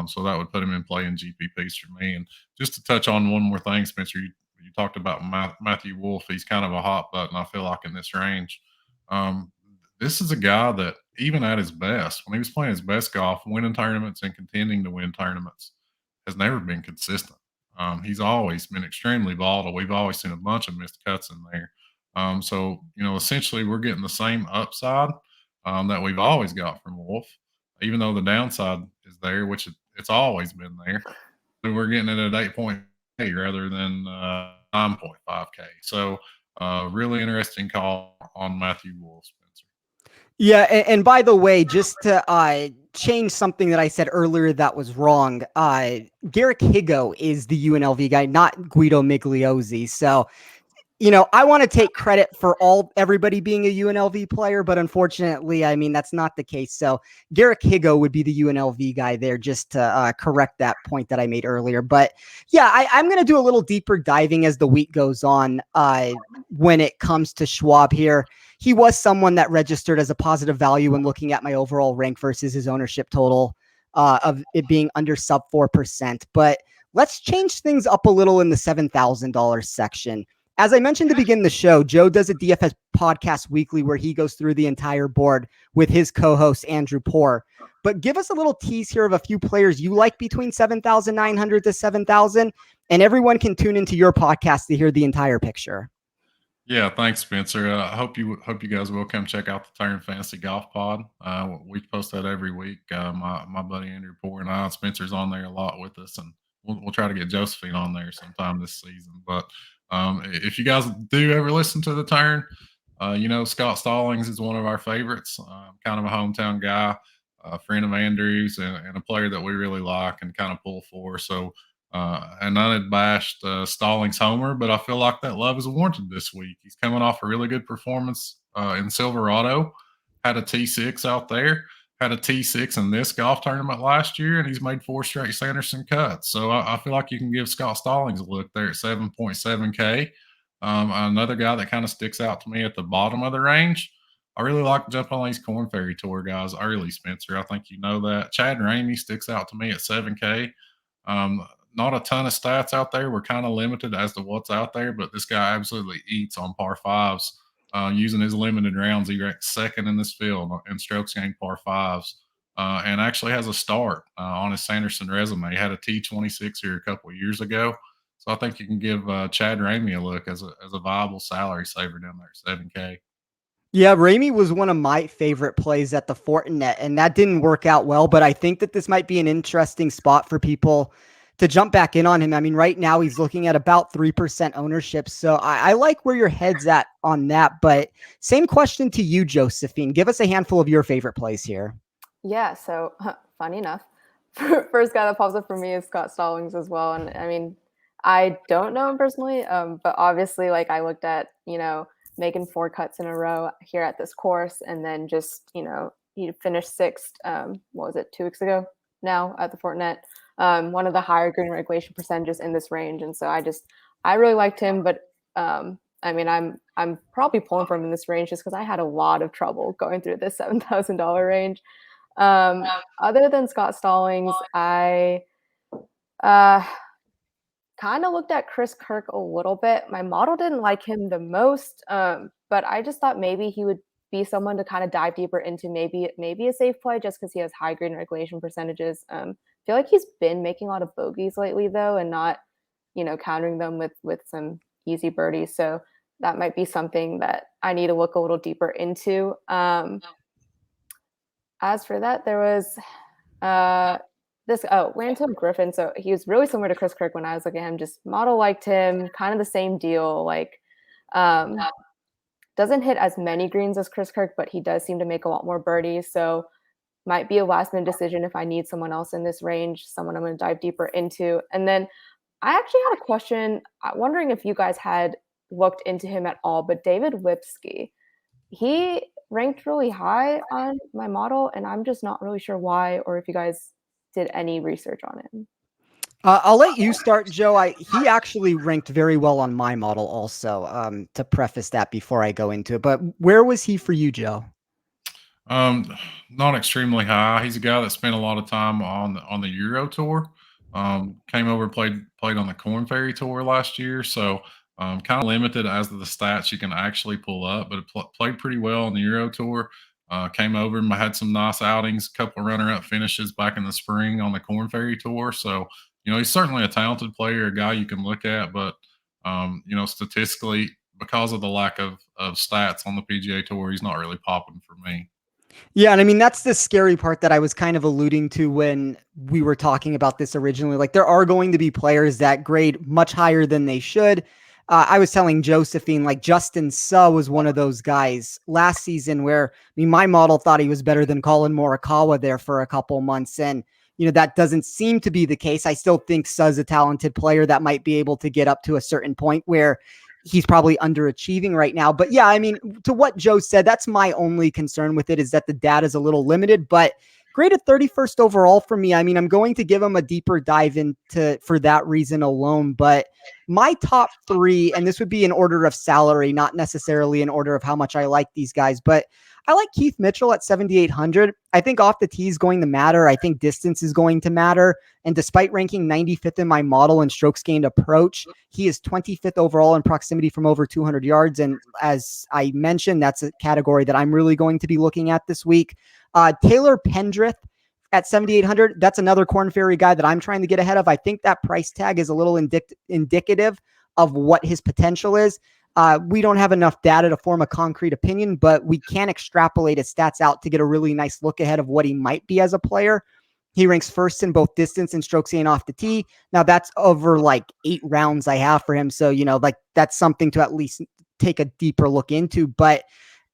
so that would put him in play in GPPs for me. And just to touch on one more thing, Spencer, you talked about Matthew Wolff. He's kind of a hot button, I feel like, in this range. This is a guy that, even at his best, when he was playing his best golf, winning tournaments and contending to win tournaments, has never been consistent. He's always been extremely volatile. We've always seen a bunch of missed cuts in there. So, essentially we're getting the same upside that we've always got from Wolff, even though the downside is there, which it's always been there. So we're getting it at 8.8 rather than 9.5K. So really interesting call on Matthew Wolff, Spencer. Yeah, and by the way, just to change something that I said earlier that was wrong, Garrick Higo is the UNLV guy, not Guido Migliozzi. So, I want to take credit for everybody being a UNLV player, but unfortunately, I mean, that's not the case. So Garrick Higo would be the UNLV guy there, just to correct that point that I made earlier. But yeah, I'm going to do a little deeper diving as the week goes on when it comes to Schwab here. He was someone that registered as a positive value when looking at my overall rank versus his ownership total of it being under sub 4%. But let's change things up a little in the $7,000 section. As I mentioned to begin the show, Joe does a DFS podcast weekly where he goes through the entire board with his co-host, Andrew Poor. But give us a little tease here of a few players you like between 7,900 to 7,000, and everyone can tune into your podcast to hear the entire picture. Yeah, thanks, Spencer. I hope you guys will come check out the Turn Fantasy Golf Pod. We post that every week. My buddy Andrew Poor and I, Spencer's on there a lot with us, and we'll try to get Josephine on there sometime this season. But if you guys do ever listen to the Turn, Scott Stallings is one of our favorites. Kind of a hometown guy, a friend of Andrew's, and a player that we really like and kind of pull for. So. And I had bashed Stallings homer, but I feel like that love is warranted this week. He's coming off a really good performance in Silverado, had a T6 out there, had a T6 in this golf tournament last year, and he's made 4 straight Sanderson cuts. So I feel like you can give Scott Stallings a look there at 7.7K. Another guy that kind of sticks out to me at the bottom of the range. I really like jumping on these Corn Ferry Tour guys early, Spencer. I think you know that. Chad Ramey sticks out to me at 7K. Not a ton of stats out there. We're kind of limited as to what's out there, but this guy absolutely eats on par 5s. Using his limited rounds, he ranks second in this field in strokes gained par 5s, and actually has a start on his Sanderson resume. He had a T26 here a couple of years ago. So I think you can give Chad Ramey a look as a viable salary saver down there at 7K. Yeah, Ramey was one of my favorite plays at the Fortinet, and that didn't work out well, but I think that this might be an interesting spot for people to jump back in on him, I mean, right now he's looking at about 3% ownership. So I like where your head's at on that. But same question to you, Josephine. Give us a handful of your favorite plays here. Yeah, so funny enough, first guy that pops up for me is Scott Stallings as well. And I mean, I don't know him personally, but obviously, like, I looked at, making 4 cuts in a row here at this course, and then just, he finished 6th, what was it, 2 weeks ago now at the Fortinet. One of the higher green regulation percentages in this range. And so I really liked him, but I mean, I'm probably pulling from him in this range just because I had a lot of trouble going through this $7,000 range. Other than Scott Stallings, I kind of looked at Chris Kirk a little bit. My model didn't like him the most, but I just thought maybe he would be someone to kind of dive deeper into, maybe a safe play just because he has high green regulation percentages. I feel like he's been making a lot of bogeys lately though, and not, countering them with some easy birdies. So that might be something that I need to look a little deeper into. As for that, there was Ransom Griffin. So he was really similar to Chris Kirk when I was looking at him. Just model liked him, kind of the same deal. Like, doesn't hit as many greens as Chris Kirk, but he does seem to make a lot more birdies. So might be a last minute decision if I need someone else in this range, someone I'm going to dive deeper into. And then I actually had a question, wondering if you guys had looked into him at all, but David Lipsky, he ranked really high on my model, and I'm just not really sure why, or if you guys did any research on him. I'll let you start, Joe. He actually ranked very well on my model also, to preface that before I go into it. But where was he for you, Joe? Not extremely high. He's a guy that spent a lot of time on the Euro Tour. Came over, played on the Corn Ferry Tour last year. So kind of limited as to the stats you can actually pull up, but played pretty well on the Euro Tour. Came over and had some nice outings, a couple of runner-up finishes back in the spring on the Corn Ferry Tour. So, he's certainly a talented player, a guy you can look at, but, statistically, because of the lack of stats on the PGA Tour, he's not really popping for me. Yeah, and I mean, that's the scary part that I was kind of alluding to when we were talking about this originally. Like, there are going to be players that grade much higher than they should. I was telling Josephine, like, Justin Suh was one of those guys last season where, I mean, my model thought he was better than Colin Morikawa there for a couple months. And, that doesn't seem to be the case. I still think Suh's a talented player that might be able to get up to a certain point where he's probably underachieving right now. But yeah, I mean, to what Joe said, that's my only concern with it, is that the data is a little limited, but graded 31st overall for me. I mean, I'm going to give him a deeper dive into for that reason alone, but my top 3, and this would be in order of salary, not necessarily in order of how much I like these guys, but I like Keith Mitchell at 7,800. I think off the tee is going to matter. I think distance is going to matter. And despite ranking 95th in my model in strokes gained approach, he is 25th overall in proximity from over 200 yards. And as I mentioned, that's a category that I'm really going to be looking at this week. Taylor Pendrith at 7,800. That's another Corn Ferry guy that I'm trying to get ahead of. I think that price tag is a little indicative of what his potential is. We don't have enough data to form a concrete opinion, but we can extrapolate his stats out to get a really nice look ahead of what he might be as a player. He ranks first in both distance and strokes gained off the tee. Now that's over like 8 rounds I have for him. So, like, that's something to at least take a deeper look into. But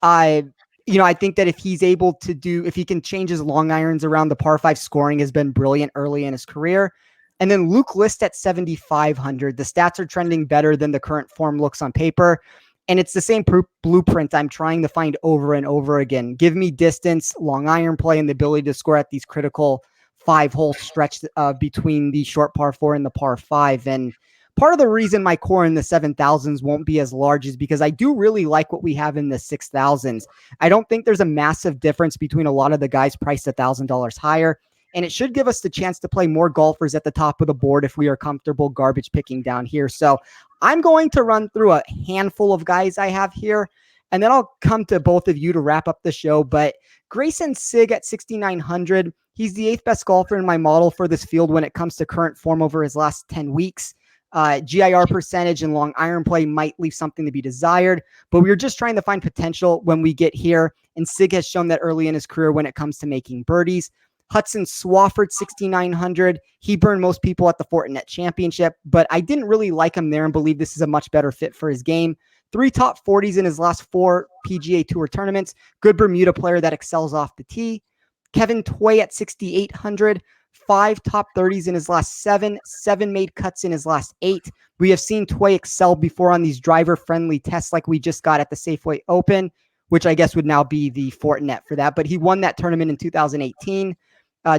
I think that if he can change his long irons around, the par 5 scoring has been brilliant early in his career. And then Luke List at 7,500. The stats are trending better than the current form looks on paper. And it's the same blueprint I'm trying to find over and over again. Give me distance, long iron play, and the ability to score at these critical 5-hole stretch between the short par 4 and the par 5. And part of the reason my core in the 7,000s won't be as large is because I do really like what we have in the 6,000s. I don't think there's a massive difference between a lot of the guys priced $1,000 higher. And it should give us the chance to play more golfers at the top of the board if we are comfortable garbage picking down here. So I'm going to run through a handful of guys I have here, and then I'll come to both of you to wrap up the show. But Grayson Sigg at 6,900. He's the 8th best golfer in my model for this field when it comes to current form over his last 10 weeks. GIR percentage and long iron play might leave something to be desired, but we're just trying to find potential when we get here. And Sigg has shown that early in his career when it comes to making birdies. Hudson Swafford, 6,900. He burned most people at the Fortinet Championship, but I didn't really like him there and believe this is a much better fit for his game. 3 top 40s in his last 4 PGA Tour tournaments. Good Bermuda player that excels off the tee. Kevin Tway at 6,800. 5 top 30s in his last 7. 7 made cuts in his last 8. We have seen Tway excel before on these driver-friendly tests like we just got at the Safeway Open, which I guess would now be the Fortinet for that. But he won that tournament in 2018.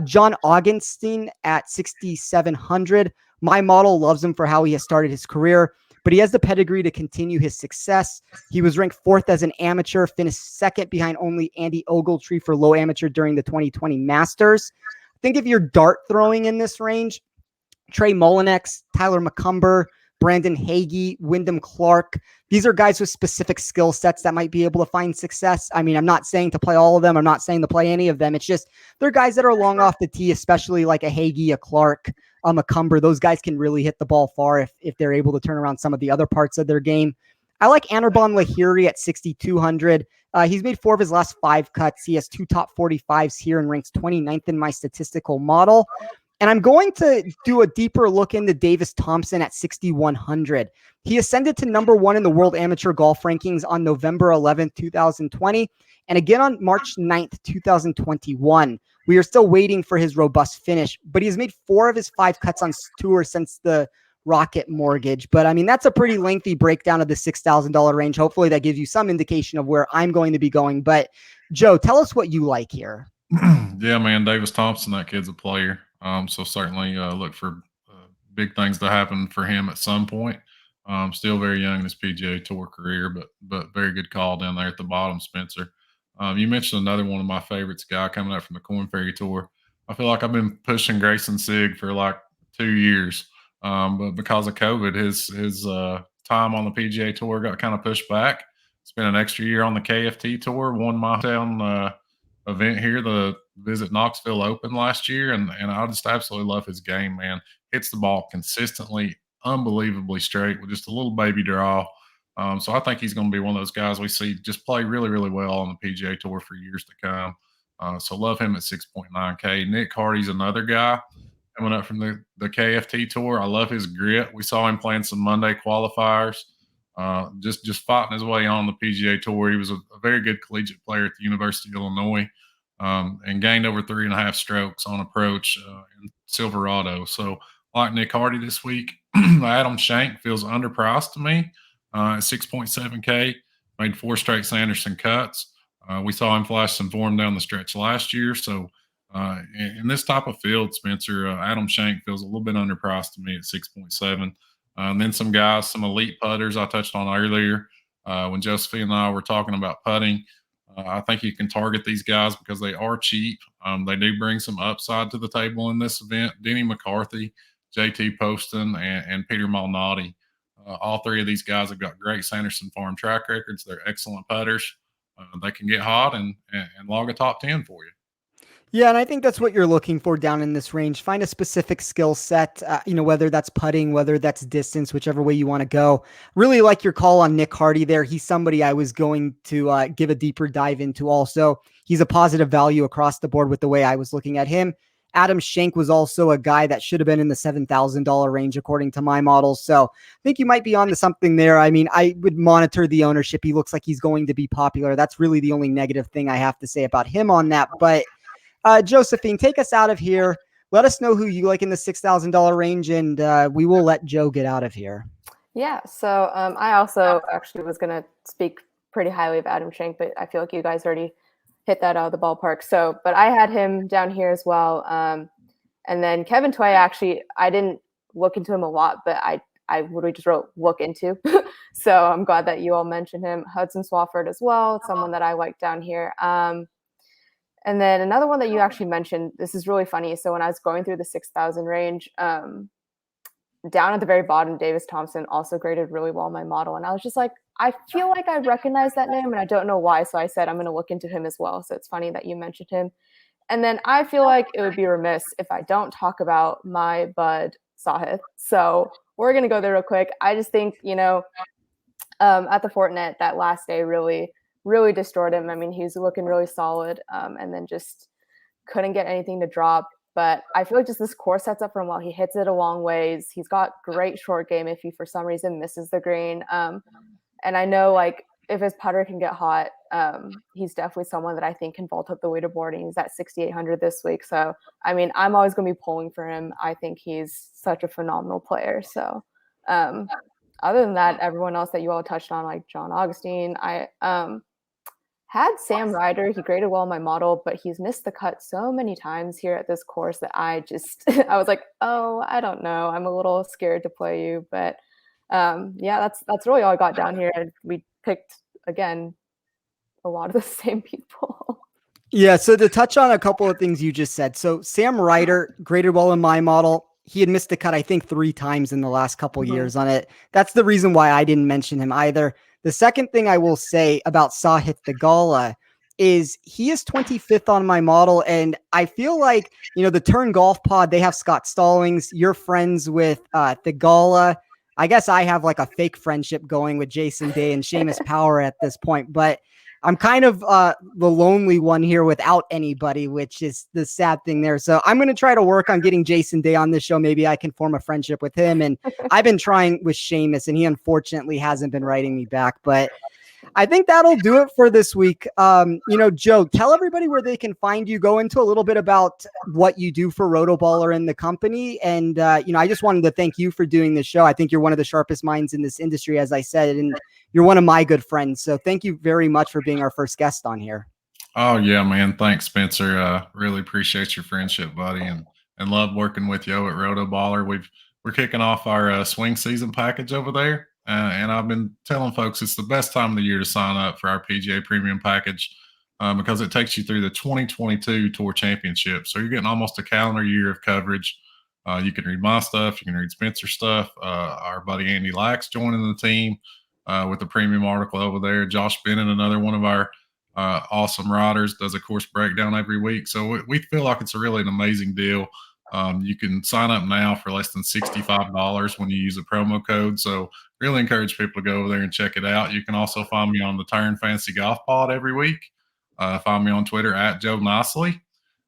John Ogenstein at 6,700. My model loves him for how he has started his career, but he has the pedigree to continue his success. He was ranked 4th as an amateur, finished 2nd behind only Andy Ogletree for low amateur during the 2020 Masters. I think if you're dart throwing in this range, Trey Mullinex, Tyler McCumber, Brandon Hagee, Wyndham Clark. These are guys with specific skill sets that might be able to find success. I mean, I'm not saying to play all of them. I'm not saying to play any of them. It's just they're guys that are long off the tee, especially like a Hagee, a Clark, a McCumber. Those guys can really hit the ball far if they're able to turn around some of the other parts of their game. I like Anarbon Lahiri at 6,200. He's made 4 of his last 5 cuts. He has 2 top 45s here and ranks 29th in my statistical model. And I'm going to do a deeper look into Davis Thompson at 6,100. He ascended to number 1 in the World Amateur Golf Rankings on November 11th, 2020, and again on March 9th, 2021. We are still waiting for his robust finish, but he has made 4 of his 5 cuts on tour since the Rocket Mortgage. But I mean, that's a pretty lengthy breakdown of the $6,000 range. Hopefully that gives you some indication of where I'm going to be going. But Joe, tell us what you like here. Yeah, man, Davis Thompson, that kid's a player. So certainly look for big things to happen for him at some point. Still very young in his PGA Tour career, but very good call down there at the bottom, Spencer. You mentioned another one of my favorites, guy coming up from the Korn Ferry Tour. I feel like I've been pushing Grayson Sigg for like 2 years, but because of COVID, his time on the PGA Tour got kind of pushed back. Spent an extra year on the KFT Tour, won my town event here, the Visit Knoxville Open last year, and I just absolutely love his game, man. Hits the ball consistently, unbelievably straight with just a little baby draw. So I think he's going to be one of those guys we see just play really, really well on the PGA Tour for years to come. So love him at 6.9K. Nick Hardy's another guy coming up from the KFT Tour. I love his grit. We saw him playing some Monday qualifiers. Just fighting his way on the PGA Tour. He was a very good collegiate player at the University of Illinois, and gained over 3.5 strokes on approach in Silverado. So like Nick Hardy this week, Adam Schenk feels underpriced to me at 6.7K. Made 4 straight Sanderson cuts. We saw him flash some form down the stretch last year. So in this type of field, Spencer, Adam Schenk feels a little bit underpriced to me at 6.7. And then some guys, some elite putters I touched on earlier when Josephine and I were talking about putting. I think you can target these guys because they are cheap. They do bring some upside to the table in this event. Denny McCarthy, JT Poston, and Peter Malnati. All 3 of these guys have got great Sanderson Farm track records. They're excellent putters. They can get hot and log a top 10 for you. Yeah, and I think that's what you're looking for down in this range. Find a specific skill set, whether that's putting, whether that's distance, whichever way you want to go. Really like your call on Nick Hardy there. He's somebody I was going to give a deeper dive into also. He's a positive value across the board with the way I was looking at him. Adam Schenk was also a guy that should have been in the $7,000 range according to my models. So I think you might be on to something there. I mean, I would monitor the ownership. He looks like he's going to be popular. That's really the only negative thing I have to say about him on that. But Josephine, take us out of here. Let us know who you like in the $6,000 range, and we will let Joe get out of here. Yeah, so I also actually was going to speak pretty highly of Adam Schenk, but I feel like you guys already hit that out of the ballpark. So, but I had him down here as well. And then Kevin Tway, actually, I didn't look into him a lot, but I literally just wrote look into. So I'm glad that you all mentioned him. Hudson Swafford as well, someone that I like down here. And then another one that you actually mentioned, this is really funny. So when I was going through the 6,000 range, down at the very bottom, Davis Thompson also graded really well in my model. And I was just like, I feel like I recognize that name and I don't know why. So I said, I'm going to look into him as well. So it's funny that you mentioned him. And then I feel like it would be remiss if I don't talk about my bud Sahith. So we're going to go there real quick. I just think, at the Fortinet that last day really destroyed him. I mean, he was looking really solid. And then just couldn't get anything to drop. But I feel like just this course sets up for him well. He hits it a long ways. He's got great short game if he for some reason misses the green. And I know like if his putter can get hot, he's definitely someone that I think can vault up the leaderboard, and he's at 6,800 this week. So, I mean, I'm always going to be pulling for him. I think he's such a phenomenal player. So, other than that, everyone else that you all touched on, like John Augustine, I had Sam Ryder. He graded well in my model, but he's missed the cut so many times here at this course that I just, I was like, oh, I don't know. I'm a little scared to play you, but yeah, that's really all I got down here. And we picked, again, a lot of the same people. Yeah, so to touch on a couple of things you just said. So Sam Ryder graded well in my model. He had missed the cut, I think, 3 times in the last couple years on it. That's the reason why I didn't mention him either. The second thing I will say about Sahith Theegala is he is 25th on my model, and I feel like, you know, the Turn Golf Pod, they have Scott Stallings. You're friends with Theegala. I guess I have like a fake friendship going with Jason Day and Seamus Power at this point, but I'm kind of the lonely one here without anybody, which is the sad thing there. So I'm going to try to work on getting Jason Day on this show. Maybe I can form a friendship with him. And I've been trying with Seamus, and he unfortunately hasn't been writing me back. But I think that'll do it for this week. You know, Joe, tell everybody where they can find you. Go into a little bit about what you do for RotoBaller and the company. And, you know, I just wanted to thank you for doing this show. I think you're one of the sharpest minds in this industry, as I said, and you're one of my good friends. So thank you very much for being our first guest on here. Oh yeah, man. Thanks, Spencer. Really appreciate your friendship, buddy, and love working with you at RotoBaller. We're kicking off our swing season package over there. And I've been telling folks it's the best time of the year to sign up for our PGA Premium package because it takes you through the 2022 Tour Championship. So you're getting almost a calendar year of coverage. You can read my stuff. You can read Spencer's stuff. Our buddy Andy Lack's joining the team with the premium article over there. Josh Bennett, another one of our awesome writers, does a course breakdown every week. So we feel like it's really an amazing deal. You can sign up now for less than $65 when you use a promo code. So really encourage people to go over there and check it out. You can also find me on the Turn Fantasy Golf Pod every week. Find me on Twitter at Joe Nicely.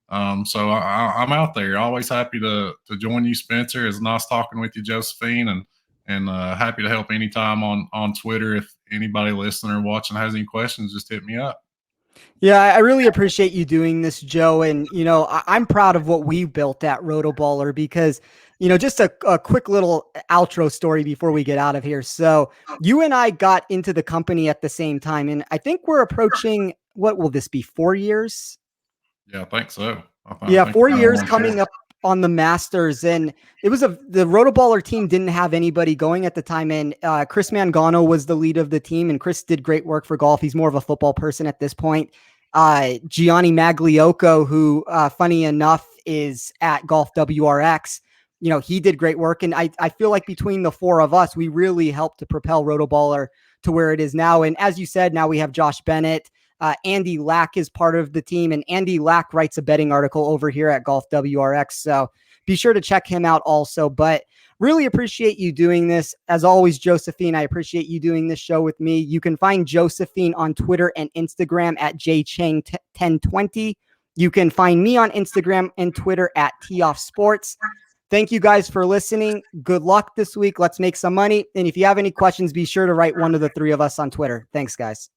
So I'm out there. Always happy to join you, Spencer. It's nice talking with you, Josephine, and happy to help anytime on Twitter. If anybody listening or watching has any questions, just hit me up. Yeah, I really appreciate you doing this, Joe. And, you know, I'm proud of what we built at RotoBaller because, you know, just a quick little outro story before we get out of here. So you and I got into the company at the same time, and I think we're approaching, what will this be, 4 years? Yeah, I think so. Yeah, 4 years coming up on the Masters. And it was the RotoBaller team didn't have anybody going at the time. And Chris Mangano was the lead of the team, and Chris did great work for golf. He's more of a football person at this point. Gianni Magliocco, who funny enough is at Golf WRX, you know, he did great work. And I feel like between the 4 of us, we really helped to propel RotoBaller to where it is now. And as you said, now we have Josh Bennett. Andy Lack is part of the team, and Andy Lack writes a betting article over here at Golf WRX. So be sure to check him out also. But really appreciate you doing this. As always, Josephine, I appreciate you doing this show with me. You can find Josephine on Twitter and Instagram at jchang1020. You can find me on Instagram and Twitter at TOffSports. Thank you guys for listening. Good luck this week. Let's make some money. And if you have any questions, be sure to write one of the 3 of us on Twitter. Thanks, guys.